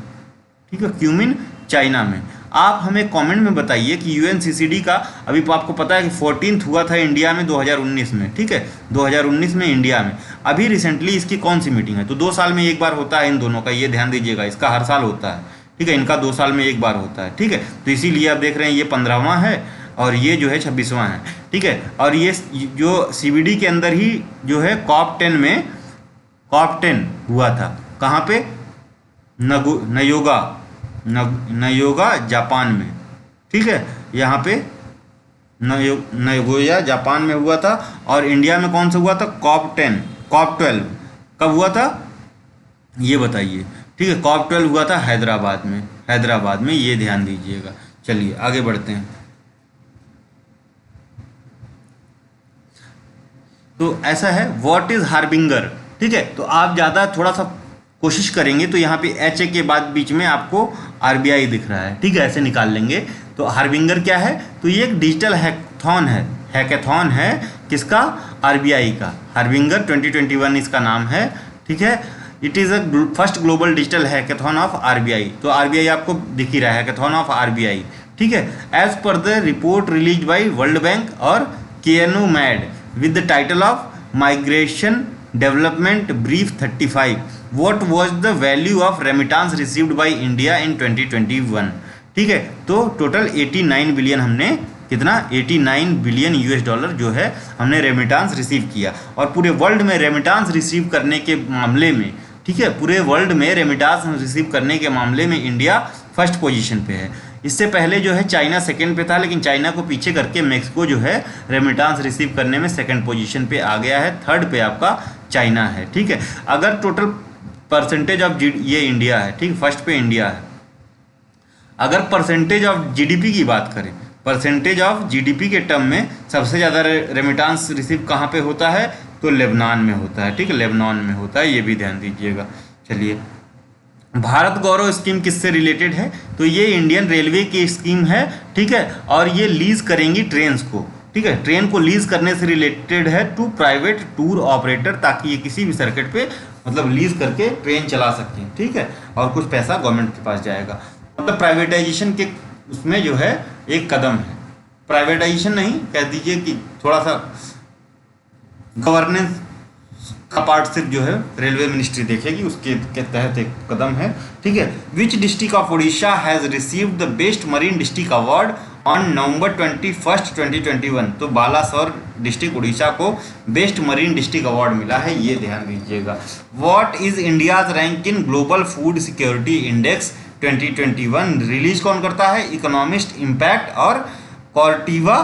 ठीक है, क्यूमिन चाइना में। आप हमें कमेंट में बताइए कि UNCCD का अभी आपको पता है कि 14th हुआ था इंडिया में 2019 में, ठीक है, 2019 में इंडिया में। अभी रिसेंटली इसकी कौन सी मीटिंग है, तो 2 साल में एक बार होता है इन दोनों का, ये ध्यान दीजिएगा, इसका हर साल होता है, ठीक है, इनका 2 साल में एक बार होता है, ठीक है। तो इसीलिए आप देख रहे हैं ये 15वां है और ये जो है 26वां है, ठीक है। और ये जो CBD के अंदर ही जो है COP10 हुआ था, कहाँ पे, नयोगा जापान में, ठीक है, यहाँ पे नयोगोया जापान में हुआ था। और इंडिया में कौन सा हुआ था, COP12 कब हुआ था ये बताइए, ठीक है, COP12 हुआ था हैदराबाद में, ये ध्यान दीजिएगा। चलिए आगे बढ़ते हैं। तो ऐसा है, व्हाट इज हार्बिंगर, ठीक है। तो आप ज़्यादा थोड़ा सा कोशिश करेंगे तो यहाँ पे HA के बाद बीच में आपको RBI दिख रहा है, ठीक है, ऐसे निकाल लेंगे। तो हार्बिंगर क्या है, तो ये एक डिजिटल हैकेथॉन है किसका, RBI का। हार्बिंगर 2021 इसका नाम है, ठीक है। It is a first global digital hackathon of RBI, तो RBI आपको दिख ही रहा है, हैकेथॉन ऑफ RBI, ठीक है। As per the report release by world bank और KNUMAD with the title of migration development brief 35, what was the value of remittance received by India in 2021, ठीक है। तो टोटल 89 बिलियन हमने, कितना, 89 billion $, जो है हमने रेमिटांस रिसीव किया। और पूरे वर्ल्ड में रेमिटांस रिसीव करने के मामले में, ठीक है, पूरे वर्ल्ड में रेमिटांस रिसीव करने के मामले में इंडिया फर्स्ट पोजीशन पे है। इससे पहले जो है चाइना सेकंड पे था, लेकिन चाइना को पीछे करके मेक्सिको जो है रेमिटांस रिसीव करने में सेकंड पोजीशन पे आ गया है, थर्ड पे आपका चाइना है, ठीक है। अगर टोटल परसेंटेज ऑफ ये इंडिया है, ठीक, फर्स्ट पे इंडिया है। अगर परसेंटेज ऑफ GDP की बात करें, परसेंटेज ऑफ GDP के टर्म में सबसे ज़्यादा रेमिटांस रिसीव कहाँ पे होता है, तो लेबनान में होता है, ठीक है, लेबनान में होता है, ये भी ध्यान दीजिएगा। चलिए, भारत गौरव स्कीम किससे रिलेटेड है, तो ये इंडियन रेलवे की स्कीम है, ठीक है। और ये लीज करेंगी ट्रेन्स को, ठीक है, ट्रेन को लीज करने से रिलेटेड है टू प्राइवेट टूर ऑपरेटर, ताकि ये किसी भी सर्किट पे मतलब लीज करके ट्रेन चला सकते हैं, ठीक है। और कुछ पैसा गवर्नमेंट के पास जाएगा, मतलब प्राइवेटाइजेशन के उसमें जो है एक कदम है, प्राइवेटाइजेशन नहीं कह दीजिए कि थोड़ा सा गवर्नेंस का पार्ट सिर्फ जो है रेलवे मिनिस्ट्री देखेगी, उसके के तहत एक कदम है। ठीक है, which district of Orissa has received the best marine district award on November 21, 2021। तो बालासोर डिस्ट्रिक्ट उड़ीसा को बेस्ट मरीन डिस्ट्रिक्ट अवार्ड मिला है, ये ध्यान दीजिएगा। What is India's rank in global food security index 2021? Release कौन करता है? इकोनॉमिस्ट इम्पैक्ट और कॉर्टिवा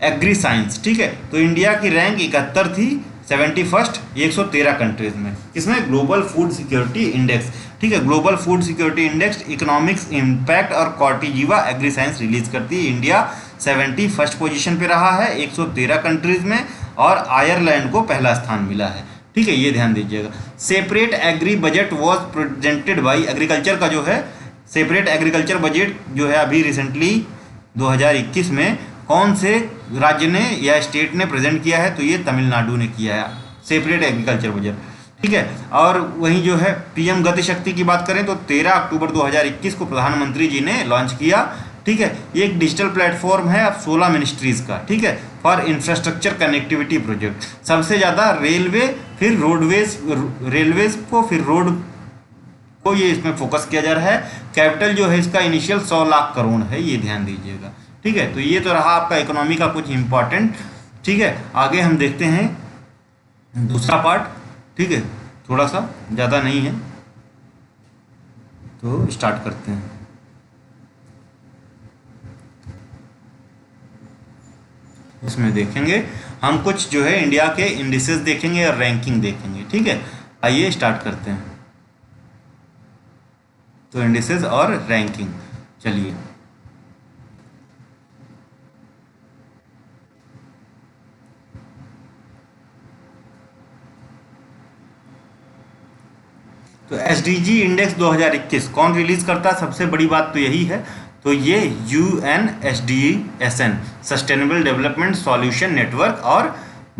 एग्री साइंस। ठीक है, तो इंडिया की रैंक 71 थी, 71st 113 कंट्रीज में। इसमें ग्लोबल फूड सिक्योरिटी इंडेक्स। ठीक है, global food security index, economics impact और कॉर्टिजीवा एग्री साइंस रिलीज करती है। इंडिया 71st पोजीशन पे रहा है 113 कंट्रीज में, और आयरलैंड को पहला स्थान मिला है। ठीक है, ये ध्यान दीजिएगा। Separate agri budget was presented by, agriculture का जो है सेपरेट एग्रीकल्चर बजट जो है अभी रिसेंटली 2021 में कौन से राज्य ने या स्टेट ने प्रेजेंट किया है? तो ये तमिलनाडु ने किया है, सेपरेट एग्रीकल्चर बजट। ठीक है, और वहीं जो है पीएम गति शक्ति की बात करें तो 13 अक्टूबर 2021 को प्रधानमंत्री जी ने लॉन्च किया। ठीक है, ये एक डिजिटल प्लेटफॉर्म है अब 16 मिनिस्ट्रीज का। ठीक है, फॉर इंफ्रास्ट्रक्चर कनेक्टिविटी प्रोजेक्ट। सबसे ज़्यादा रेलवे, फिर रोडवेज, रेलवेज को, फिर रोड को ये इसमें फोकस किया जा रहा है। कैपिटल जो है इसका इनिशियल 100 लाख करोड़ है, ये ध्यान दीजिएगा। ठीक है, तो ये तो रहा आपका इकोनॉमी का कुछ इंपॉर्टेंट। ठीक है, आगे हम देखते हैं दूसरा पार्ट। ठीक है, थोड़ा सा ज़्यादा नहीं है तो स्टार्ट करते हैं। इसमें देखेंगे हम कुछ जो है इंडिया के इंडिसेस देखेंगे और रैंकिंग देखेंगे। ठीक है, आइए स्टार्ट करते हैं। तो इंडिसेस और रैंकिंग, चलिए। तो एसडीजी इंडेक्स 2021 कौन रिलीज करता है? सबसे बड़ी बात तो यही है, तो ये UNSDSN sustainable development solution network और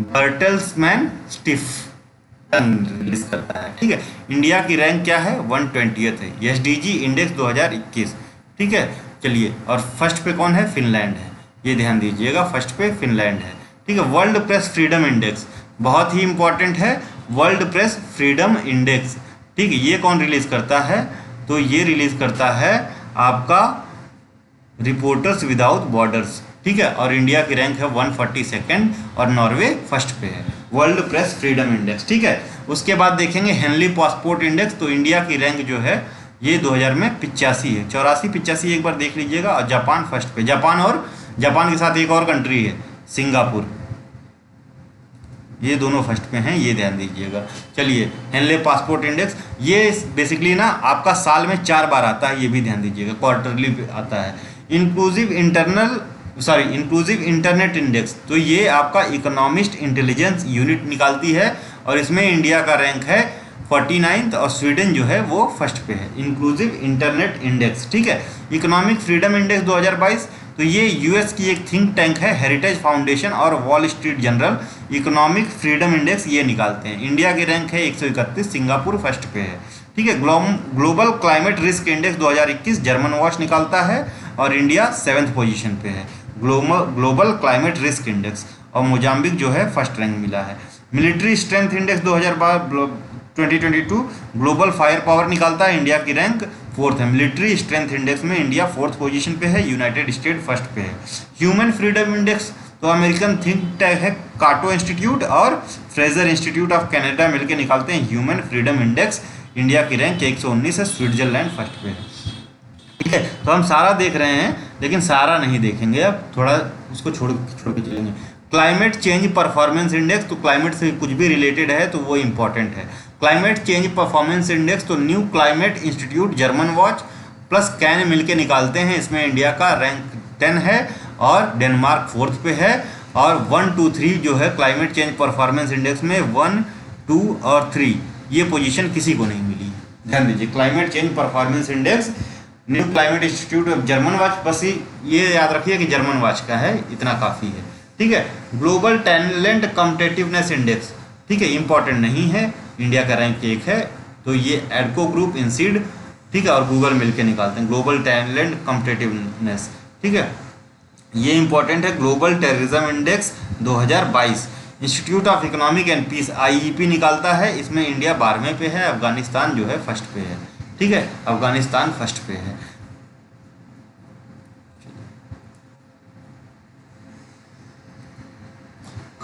बर्टल्समैन स्टीफन रिलीज करता है। ठीक है, इंडिया की रैंक क्या है? 120th है एसडीजी इंडेक्स 2021। ठीक है, चलिए, और फर्स्ट पे कौन है? फिनलैंड है, ये ध्यान दीजिएगा, फर्स्ट पे फिनलैंड है। ठीक है, वर्ल्ड प्रेस फ्रीडम इंडेक्स बहुत ही इंपॉर्टेंट है, वर्ल्ड प्रेस फ्रीडम इंडेक्स। ठीक है, ये कौन रिलीज करता है? तो ये रिलीज करता है आपका रिपोर्टर्स विदाउट बॉर्डर्स। ठीक है, और इंडिया की रैंक है 142nd और नॉर्वे फर्स्ट पे है, वर्ल्ड प्रेस फ्रीडम इंडेक्स। ठीक है, उसके बाद देखेंगे हेनली पासपोर्ट इंडेक्स। तो इंडिया की रैंक जो है ये 2000 में 85 है, 84-85 एक बार देख लीजिएगा। और जापान फर्स्ट पे, जापान के साथ एक और कंट्री है सिंगापुर, ये दोनों फर्स्ट पे हैं, ये ध्यान दीजिएगा। चलिए, हेनले पासपोर्ट इंडेक्स ये बेसिकली ना आपका साल में 4 बार आता है, ये भी ध्यान दीजिएगा, क्वार्टरली आता है। इंक्लूसिव इंटरनेट इंडेक्स, तो ये आपका इकोनॉमिस्ट इंटेलिजेंस यूनिट निकालती है, और इसमें इंडिया का रैंक है 49th और स्वीडन जो है वो फर्स्ट पे है, इंक्लूसिव इंटरनेट इंडेक्स। ठीक है, इकोनॉमिक फ्रीडम इंडेक्स 2022, तो ये यूएस की एक थिंक टैंक है, हेरिटेज फाउंडेशन और wall street journal economic freedom index ये निकालते हैं। इंडिया की रैंक है 131, सिंगापुर फर्स्ट पे है। ठीक है, global climate risk index 2021 German watch निकालता है, और इंडिया 7th पोजीशन पे है ग्लोबल क्लाइमेट रिस्क इंडेक्स, और मोजाम्बिक जो है फर्स्ट रैंक मिला है। Military strength index 2022 global fire power निकालता है, इंडिया की रैंक 4th है। मिलिट्री स्ट्रेंथ इंडेक्स में इंडिया 4th पोजीशन पे है, यूनाइटेड स्टेट फर्स्ट पे है। ह्यूमन फ्रीडम इंडेक्स तो अमेरिकन थिंक टैंक है काटो इंस्टीट्यूट और फ्रेजर इंस्टीट्यूट ऑफ कनाडा मिलकर निकालते हैं ह्यूमन फ्रीडम इंडेक्स। इंडिया की रैंक 119 है, स्विट्जरलैंड फर्स्ट पे है। ठीक है, तो हम सारा देख रहे हैं, लेकिन सारा नहीं देखेंगे, अब थोड़ा उसको छोड़ के चलेंगे। क्लाइमेट चेंज परफॉर्मेंस इंडेक्स, तो क्लाइमेट से कुछ भी रिलेटेड है तो वो इंपॉर्टेंट है। क्लाइमेट चेंज परफॉर्मेंस इंडेक्स तो new climate institute, German watch plus can मिलके निकालते हैं। इसमें इंडिया का रैंक 10 है और डेनमार्क 4th पे है, और 1, 2, 3 जो है क्लाइमेट चेंज परफॉर्मेंस इंडेक्स में 1, 2 और 3 ये पोजीशन किसी को नहीं मिली। ध्यान दीजिए, climate change performance index new climate institute of German watch, बस ये याद रखिए कि जर्मन वॉच का है, इतना काफ़ी है। ठीक है, ग्लोबल टैलेंट कॉम्पिटिटिवनेस इंडेक्स, ठीक है, इंपॉर्टेंट नहीं है, इंडिया का रैंक 1 है, तो ये एडको ग्रुप, इंसीड, ठीक है, और गूगल मिलके निकालते हैं ग्लोबल टैलेंट कॉम्पिटिटिवनेस। ठीक है, ये इंपॉर्टेंट है, global terrorism index 2022 institute of economic and peace IEP निकालता है। इसमें इंडिया 12वें पे है, अफगानिस्तान जो है फर्स्ट पे है। ठीक है, अफगानिस्तान फर्स्ट पे है।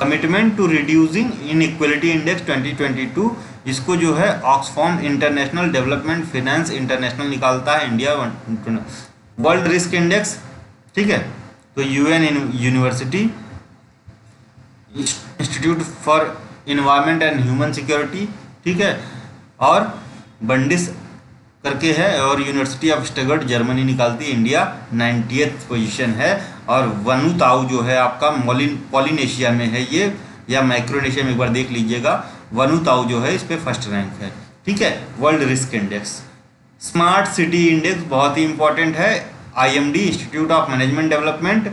Commitment to reducing inequality index 2022, इसको जो है Oxfam international development finance international निकालता है इंडिया। वर्ल्ड रिस्क इंडेक्स, ठीक है, तो UN university institute for environment and human security, ठीक है, और बंडिस करके है, और यूनिवर्सिटी ऑफ स्टटगर्ट जर्मनी निकालती है। इंडिया 90th पोजीशन है। और वनुताउ जो है आपका पॉलिनेशिया में है ये, या माइक्रोनेशिया में एक बार देख लीजिएगा। वनुताउ जो है इस पे फर्स्ट रैंक है। ठीक है, world risk index. Smart city index बहुत ही इंपॉर्टेंट है। IMD institute of management development,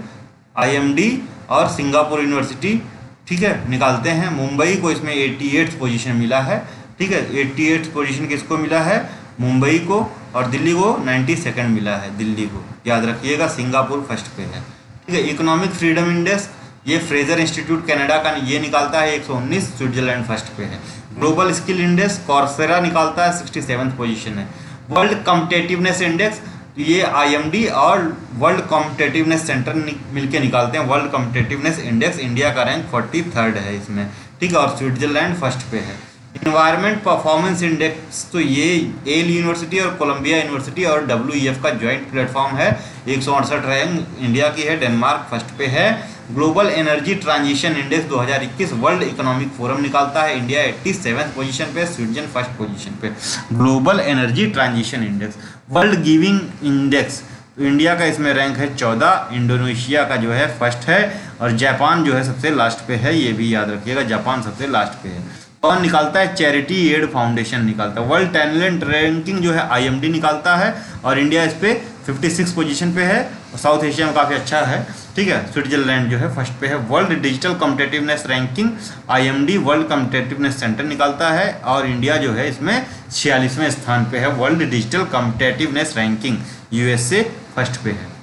IMD और सिंगापुर यूनिवर्सिटी, ठीक है, निकालते हैं। मुंबई को इसमें 88th पोजीशन मिला है। ठीक है, 88th पोजीशन किसको मिला है? मुंबई को। और दिल्ली को 92nd मिला है, दिल्ली को याद रखिएगा। सिंगापुर फर्स्ट पे है। ठीक है, इकोनॉमिक फ्रीडम इंडेक्स ये फ्रेजर इंस्टीट्यूट कनाडा का ये निकालता है 119, स्विट्जरलैंड फर्स्ट पे है। ग्लोबल स्किल इंडेक्स कॉर्सेरा निकालता है 67th पोजीशन है। वर्ल्ड कॉम्पिटिटिवनेस इंडेक्स ये आईएमडी और वर्ल्ड कॉम्पिटिटिवनेस सेंटर मिलके निकालते हैं। वर्ल्ड कॉम्पिटिटिवनेस इंडेक्स इंडिया का रैंक 43rd है इसमें। ठीक है, और स्विट्जरलैंड फर्स्ट पे है। इन्वायरमेंट परफॉर्मेंस इंडेक्स तो ये येल यूनिवर्सिटी और कोलंबिया यूनिवर्सिटी और WEF का ज्वाइंट प्लेटफॉर्म है। 168 रैंक इंडिया की है। डेनमार्क फर्स्ट पे है। Global energy transition index 2021 world economic forum निकालता है। इंडिया 87th पोजीशन पे, स्विट्जरलैंड फर्स्ट पोजीशन पे। Global energy transition index. World giving index तो इंडिया का इसमें रैंक है 14, इंडोनेशिया का जो है फर्स्ट है, और जापान जो है सबसे लास्ट पे है। ये भी याद रखिएगा, जापान सबसे लास्ट पे है। कौन निकालता है? चैरिटी एड फाउंडेशन निकालता है। वर्ल्ड टैलेंट रैंकिंग जो है आईएमडी निकालता है, और इंडिया इस पे 56 पोजीशन पे है। साउथ एशिया में काफ़ी अच्छा है। ठीक है, स्विट्जरलैंड जो है फर्स्ट पे है। World digital competitiveness ranking IMD world competitiveness centre निकालता है, और इंडिया जो है इसमें 46वें स्थान पे है। World digital competitiveness ranking USA first पे है।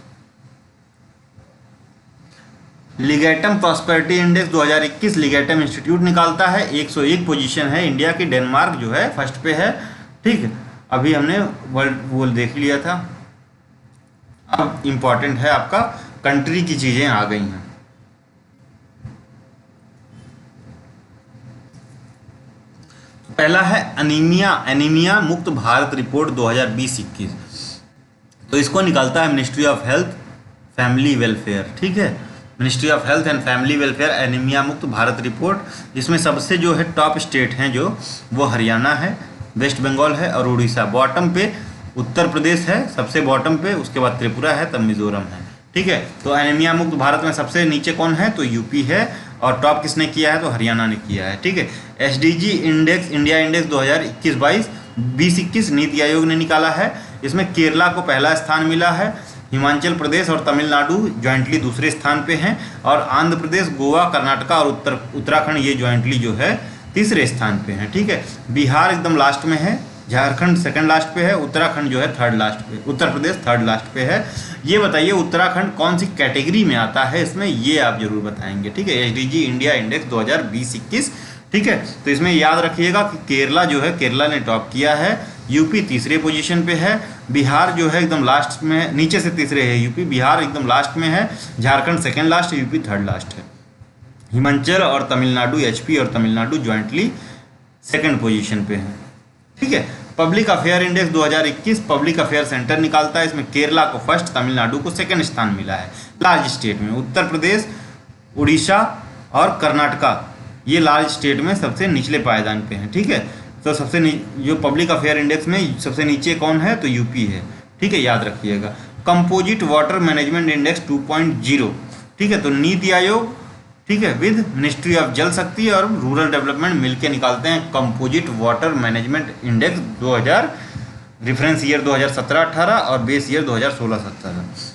लिगेटम प्रॉस्पेरिटी इंडेक्स 2021 लिगेटम इंस्टीट्यूट निकालता है। 101 पोजीशन है इंडिया की। डेनमार्क जो है फर्स्ट पे है। ठीक है, अभी हमने वर्ल्ड वो देख लिया था। अब इम्पॉर्टेंट है आपका कंट्री की चीजें आ गई हैं। पहला है एनीमिया मुक्त भारत रिपोर्ट 2020-21। तो इसको निकालता है ministry of health family welfare. ठीक है, ministry of health and family welfare anaemia मुक्त भारत रिपोर्ट। इसमें सबसे जो है टॉप स्टेट हैं जो वो हरियाणा है, वेस्ट बंगाल है और उड़ीसा। बॉटम पे उत्तर प्रदेश है सबसे बॉटम पे, उसके बाद त्रिपुरा है, तब मिजोरम है। ठीक है, तो एनीमिया मुक्त भारत में सबसे नीचे कौन है? तो यूपी है। और टॉप किसने किया है? तो हरियाणा ने किया है। ठीक है, SDG index India index 2021-22 2021 NITI Aayog ने निकाला है। इसमें केरला को पहला स्थान मिला है। हिमाचल प्रदेश और तमिलनाडु ज्वाइंटली दूसरे स्थान पे हैं, और आंध्र प्रदेश, गोवा, कर्नाटका और उत्तराखंड ये ज्वाइंटली जो है तीसरे स्थान पे हैं। ठीक है, बिहार एकदम लास्ट में है, झारखंड सेकंड लास्ट पे है, उत्तराखंड जो है थर्ड लास्ट पे, उत्तर प्रदेश थर्ड लास्ट पे है। ये बताइए उत्तराखंड कौन सी कैटेगरी में आता है इसमें, ये आप जरूर बताएंगे। ठीक है, एसडीजी इंडिया इंडेक्स 2020-21। ठीक है, तो इसमें याद रखिएगा कि केरला जो है, केरला ने टॉप किया है। यूपी तीसरे पोजीशन पे है। बिहार जो है एकदम लास्ट में, नीचे से तीसरे है यूपी, बिहार एकदम लास्ट में है। Jharkhand second last, UP third last है। हिमाचल और तमिलनाडु, एचपी और तमिलनाडु ज्वाइंटली सेकंड पोजीशन पे है। ठीक है, public affair index 2021 public affair centre निकालता है। इसमें केरला को फर्स्ट, तमिलनाडु को सेकंड स्थान मिला है लार्ज स्टेट में। उत्तर प्रदेश, उड़ीसा और कर्नाटका ये लार्ज स्टेट में सबसे निचले पायदान पे हैं। ठीक है, तो सबसे जो पब्लिक अफेयर इंडेक्स में सबसे नीचे कौन है? तो यूपी है। ठीक है, याद रखिएगा। Composite water management index 2.0। ठीक है, तो नीति आयोग, ठीक है, विद मिनिस्ट्री ऑफ जल शक्ति और रूरल डेवलपमेंट मिलके निकालते हैं composite water management index 2000, reference year 2017-18 और बेस ईयर 2016-17।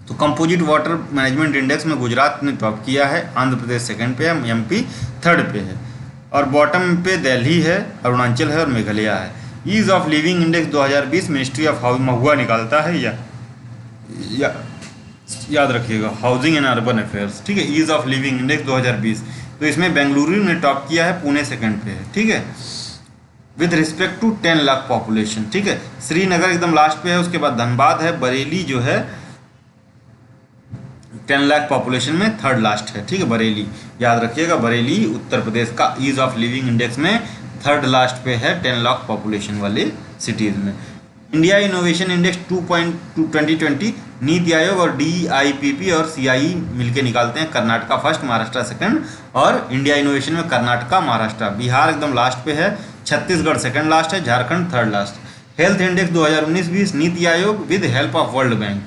तो कंपोजिट वाटर मैनेजमेंट इंडेक्स में गुजरात ने टॉप किया है, आंध्र प्रदेश सेकंड पे है, एमपी थर्ड पे है, और बॉटम पे दिल्ली है, अरुणाचल है और मेघालय है। Ease of living index 2020 ministry of house महुआ निकालता है, या याद रखिएगा, हाउसिंग एंड अर्बन अफेयर्स, ठीक है। ईज ऑफ लिविंग इंडेक्स 2020, तो इसमें बेंगलुरु ने टॉप किया है, पुणे सेकंड पे है, ठीक है, with respect to 10 lakh population, ठीक है। श्रीनगर एकदम लास्ट पे है, उसके बाद धनबाद है, बरेली जो है 10 लाख पॉपुलेशन में थर्ड लास्ट है, ठीक है, बरेली। याद रखिएगा, बरेली उत्तर प्रदेश का ईज ऑफ लिविंग इंडेक्स में थर्ड लास्ट पे है 10 लाख पॉपुलेशन वाले सिटीज़ में। India innovation index 2020 NITI Aayog और DIPP और CIE मिलके निकालते हैं। कर्नाटका फर्स्ट, महाराष्ट्र सेकंड, और इंडिया इनोवेशन में कर्नाटका, महाराष्ट्र, बिहार एकदम लास्ट पे है, छत्तीसगढ़ सेकंड लास्ट है, Jharkhand third last. Health index 2019-20 NITI Aayog with help of World bank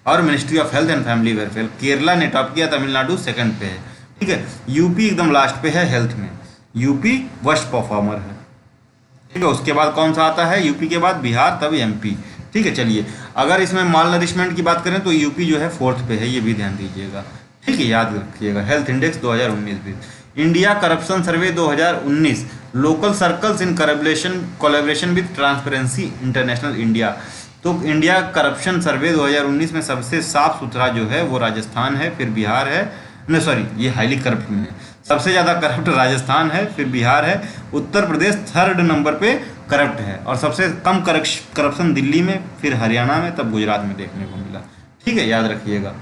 और ministry of health and family welfare, Kerala ने टॉप किया, तमिलनाडु सेकंड पे है, ठीक है। यूपी एकदम लास्ट पे है हेल्थ में, यूपी वर्स्ट परफॉर्मर है, ठीक है। उसके बाद कौन सा आता है, यूपी के बाद बिहार, तब MP, ठीक है। चलिए, अगर इसमें माल नरिशमेंट की बात करें तो यूपी जो है फोर्थ पे है, ये भी ध्यान दीजिएगा, ठीक है, याद रखिएगा। Health index 2019-20। India corruption survey 2019, local circles in collaboration with transparency international India. तो इंडिया करप्शन सर्वे 2019 में सबसे साफ सुथरा जो है वो राजस्थान है, फिर बिहार है, नहीं सॉरी, ये हाईली करप्ट में है, सबसे ज़्यादा करप्ट राजस्थान है, फिर बिहार है, उत्तर प्रदेश थर्ड नंबर पे करप्ट है, और सबसे कम करप्शन दिल्ली में, फिर हरियाणा में, तब गुजरात में देखने को मिला, ठीक है, याद रखिएगा।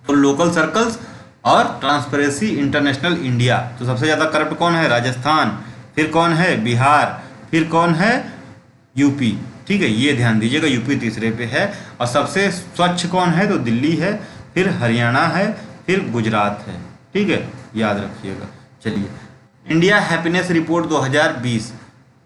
तो लोकल सर्कल्स और ट्रांसपेरेंसी इंटरनेशनल इंडिया, तो सबसे ज़्यादा करप्ट कौन है, राजस्थान, फिर कौन है, बिहार, फिर कौन है, यूपी, ठीक है, ये ध्यान दीजिएगा, यूपी तीसरे पे है, और सबसे स्वच्छ कौन है, तो दिल्ली है, फिर हरियाणा है, फिर गुजरात है, ठीक है, याद रखिएगा। चलिए, India happiness report 2020,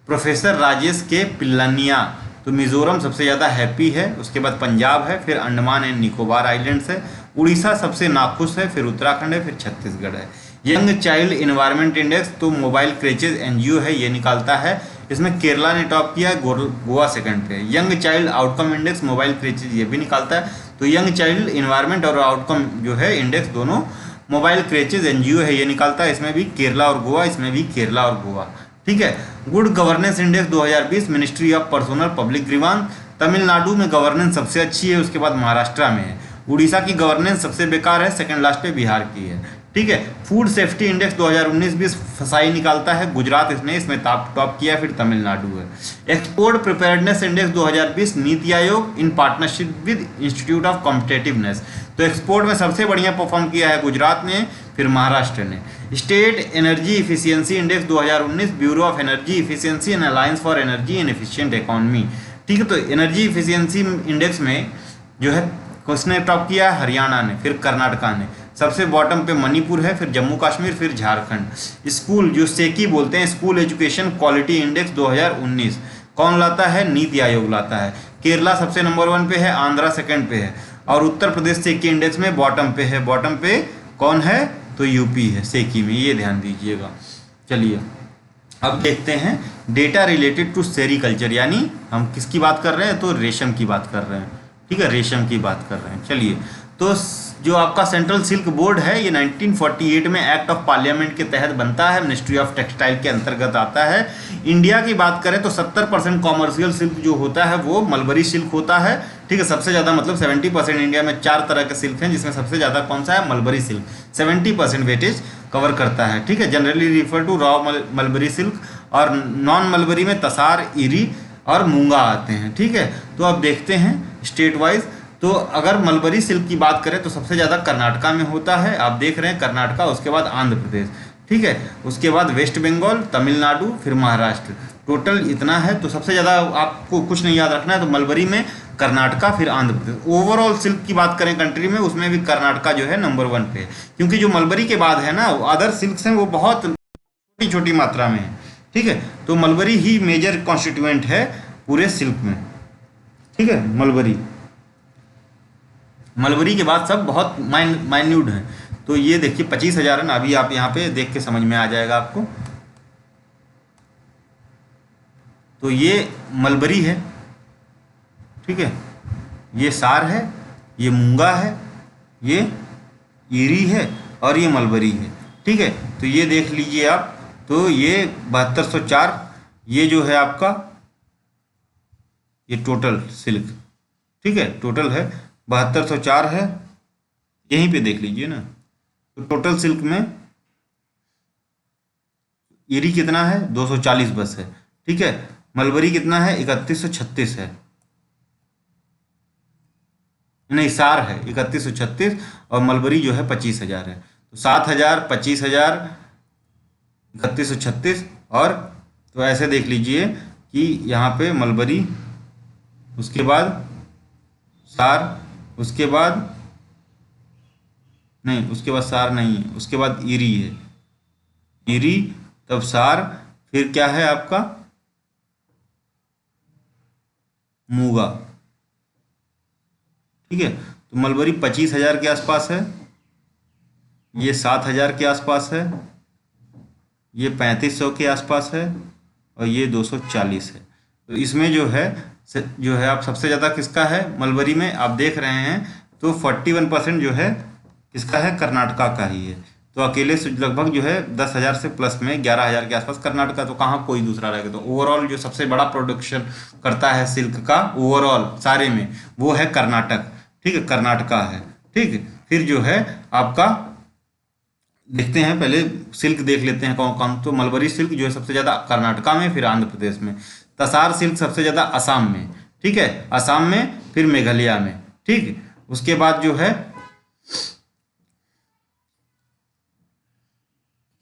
professor Rajesh के पिल्लानिया, तो मिजोरम सबसे ज़्यादा हैप्पी है, उसके बाद पंजाब है, फिर अंडमान एंड निकोबार आइलैंड्स है, उड़ीसा सबसे नाखुश है, फिर उत्तराखंड है, फिर छत्तीसगढ़ है। यंग चाइल्ड इन्वायरमेंट इंडेक्स तो मोबाइल क्रेचेज NGO है, ये निकालता है, इसमें केरला ने टॉप किया है, गोवा सेकंड पे है। Young child outcome index mobile creches ये भी निकालता है, तो यंग चाइल्ड इन्वायरमेंट और आउटकम जो है इंडेक्स दोनों मोबाइल क्रेचेज NGO है, ये निकालता है, इसमें भी केरला और गोवा, इसमें भी केरला और गोवा, ठीक है। Good governance index 2020 ministry of personnel public grievance, Tamil Nadu में गवर्नेंस सबसे अच्छी है, उसके बाद महाराष्ट्र में है, उड़ीसा की गवर्नेंस सबसे बेकार है, सेकंड लास्ट पे बिहार की है, ठीक है। फूड सेफ्टी इंडेक्स 2019-20 फसाई निकालता है, गुजरात इसमें टॉप किया, फिर तमिलनाडु है। Export preparedness index 2020 NITI Aayog in partnership with institute of competitiveness, तो एक्सपोर्ट में सबसे बढ़िया परफॉर्म किया है गुजरात ने, फिर महाराष्ट्र ने। State energy efficiency index 2019 bureau of energy efficiency and alliance for energy and efficient economy, ठीक है। तो एनर्जी इफिशियंसी इंडेक्स में जो है किसने टॉप किया, हरियाणा ने, फिर कर्नाटका ने, सबसे बॉटम पे मणिपुर है, फिर जम्मू कश्मीर, फिर झारखंड। स्कूल जो सेकी बोलते हैं, स्कूल एजुकेशन क्वालिटी इंडेक्स 2019 कौन लाता है, नीति आयोग लाता है। केरला सबसे नंबर 1 पे है, आंध्रा सेकंड पे है, और उत्तर प्रदेश सेकी इंडेक्स में बॉटम पे है, बॉटम पे कौन है, तो यूपी है सेकी में, ये ध्यान दीजिएगा। चलिए, अब देखते हैं डेटा रिलेटेड टू सेरीकल्चर, यानी हम किसकी बात कर रहे हैं, तो रेशम की बात कर रहे हैं, ठीक है, रेशम की बात कर रहे हैं। चलिए, तो जो आपका सेंट्रल सिल्क बोर्ड है, ये 1948 में एक्ट ऑफ पार्लियामेंट के तहत बनता है, मिनिस्ट्री ऑफ टेक्सटाइल के अंतर्गत आता है। इंडिया की बात करें तो 70% कॉमर्शियल सिल्क जो होता है वो मलबरी सिल्क होता है, ठीक है, सबसे ज़्यादा, मतलब 70% इंडिया में 4 तरह के सिल्क हैं, जिसमें सबसे ज़्यादा कौन सा है, मलबरी सिल्क, 70% वेटेज कवर करता है, ठीक है। Generally refer to raw mulberry silk, और नॉन मलबरी में तसार, इरी और मूंगा आते हैं, ठीक है। तो अब देखते हैं स्टेट वाइज, तो अगर मलबरी सिल्क की बात करें तो सबसे ज़्यादा कर्नाटका में होता है, आप देख रहे हैं कर्नाटका, उसके बाद आंध्र प्रदेश, ठीक है, उसके बाद वेस्ट बंगाल, तमिलनाडु, फिर महाराष्ट्र, टोटल इतना है। तो सबसे ज़्यादा आपको कुछ नहीं याद रखना है, तो मलबरी में कर्नाटका, फिर आंध्र प्रदेश। ओवरऑल सिल्क की बात करें कंट्री में, उसमें भी कर्नाटका जो है नंबर 1 पे है, क्योंकि जो मलबरी के बाद है ना, अदर सिल्क्स हैं वो बहुत छोटी छोटी मात्रा में है, ठीक है। तो मलबरी ही मेजर कॉन्स्टिट्यूएंट है पूरे सिल्क में, ठीक है। मलबरी के बाद सब बहुत माइन्यूट हैं। तो ये देखिए 25,000 है ना, अभी आप यहाँ पे देख के समझ में आ जाएगा आपको। तो ये मलबरी है, ठीक है, ये सार है, ये मूंगा है, ये ईरी है, और ये मलबरी है, ठीक है। तो ये देख लीजिए आप, तो ये 7204, ये जो है आपका, ये टोटल सिल्क, ठीक है, टोटल है 7204 है, यहीं पे देख लीजिए ना। तो टोटल सिल्क में ईरी कितना है, 240 बस है, ठीक है। मलबरी कितना है, 3136 है, नहीं सार है 3136, और मलबरी जो है 25,000 है। तो 7,000, 25,000, 3136, और तो ऐसे देख लीजिए कि यहाँ पे मलबरी, उसके बाद सार, उसके बाद नहीं, उसके बाद सार नहीं है, उसके बाद ईरी है, ईरी, तब सार, फिर क्या है आपका मूगा, ठीक है। तो मलबरी 25,000 के आसपास है, ये 7,000 के आसपास है, ये 3500 के आसपास है, और ये 240 है। तो इसमें जो है आप सबसे ज़्यादा किसका है मलबरी में आप देख रहे हैं, तो 41% जो है किसका है, कर्नाटका का ही है। तो अकेले से लगभग जो है 10,000 से प्लस में 11,000 के आसपास कर्नाटका, तो कहाँ कोई दूसरा रहेगा। तो ओवरऑल जो सबसे बड़ा प्रोडक्शन करता है सिल्क का ओवरऑल सारे में, वो है कर्नाटक, ठीक है, कर्नाटका है, ठीक है। फिर जो है आपका देखते हैं, पहले सिल्क देख लेते हैं कौन कौन। तो मलबरी सिल्क जो है सबसे ज़्यादा कर्नाटका में, फिर आंध्र प्रदेश में। तसार सिल्क सबसे ज़्यादा असम में, ठीक है, असम में, फिर मेघालय में, ठीक। उसके बाद जो है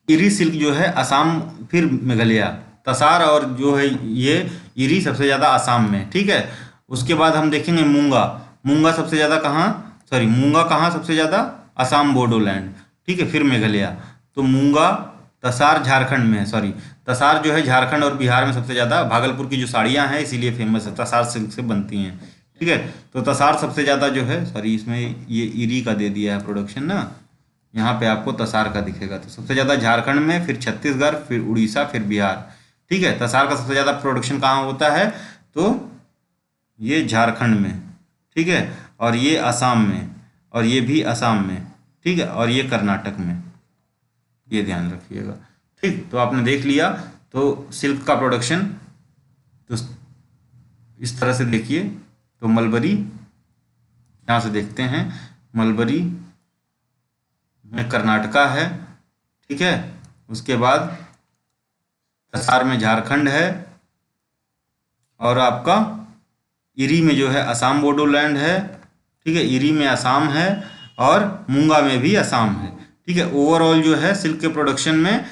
इरी सिल्क जो है असम, फिर मेघालय। तसार और जो है ये इरी सबसे ज़्यादा असम में, ठीक है। उसके बाद हम देखेंगे मूंगा, मूंगा सबसे ज़्यादा कहाँ, सॉरी मूंगा कहाँ सबसे ज़्यादा, असम बोडोलैंड, ठीक है, फिर मेघालय। तो मूंगा, तसार झारखंड में है, सॉरी तसार जो है झारखंड और बिहार में सबसे ज़्यादा, भागलपुर की जो साड़ियाँ हैं इसीलिए फेमस है, तसार सिल्क से बनती हैं, ठीक है। तो तसार सबसे ज़्यादा जो है, सॉरी इसमें ये इरी का दे दिया है प्रोडक्शन ना, यहाँ पे आपको तसार का दिखेगा। तो सबसे ज़्यादा झारखंड में, फिर छत्तीसगढ़, फिर उड़ीसा, फिर बिहार, ठीक है। तसार का सबसे ज़्यादा प्रोडक्शन कहाँ होता है, तो ये झारखंड में, ठीक है, और ये असम में, और ये भी असम में, ठीक है, और ये कर्नाटक में, ये ध्यान रखिएगा, ठीक। तो आपने देख लिया तो सिल्क का प्रोडक्शन, तो इस तरह से देखिए। तो मलबरी यहाँ से देखते हैं, मलबरी में कर्नाटका है, ठीक है। उसके बाद तसार में झारखंड है, और आपका इरी में जो है असम बोडोलैंड है, ठीक है, इरी में असम है, और मूंगा में भी असम है, ठीक है। ओवरऑल जो है सिल्क के प्रोडक्शन में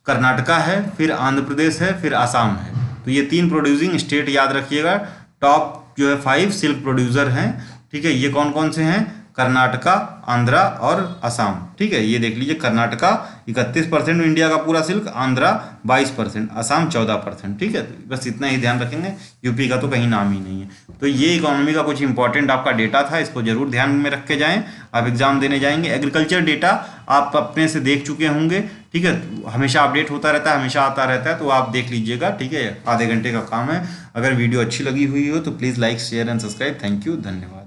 कर्नाटका है, फिर आंध्र प्रदेश है, फिर असम है। तो ये 3 प्रोड्यूसिंग स्टेट याद रखिएगा। टॉप जो है 5 सिल्क प्रोड्यूसर हैं, ठीक है। ये कौन कौन से हैं, कर्नाटका, आंध्रा और असम, ठीक है। ये देख लीजिए, कर्नाटका 31% इंडिया का पूरा सिल्क, आंध्रा 22%, असम 14%, ठीक है। तो बस इतना ही ध्यान रखेंगे, यूपी का तो कहीं नाम ही नहीं है। तो ये इकोनॉमी का कुछ इंपॉर्टेंट आपका डेटा था, इसको जरूर ध्यान में रख के जाएँ, आप एग्जाम देने जाएंगे। एग्रीकल्चर डेटा आप अपने से देख चुके होंगे, ठीक है, हमेशा अपडेट होता रहता है, हमेशा आता रहता है, तो आप देख लीजिएगा, ठीक है। आधे घंटे का काम है। अगर वीडियो अच्छी लगी हुई हो तो please like, share and subscribe. Thank you, धन्यवाद।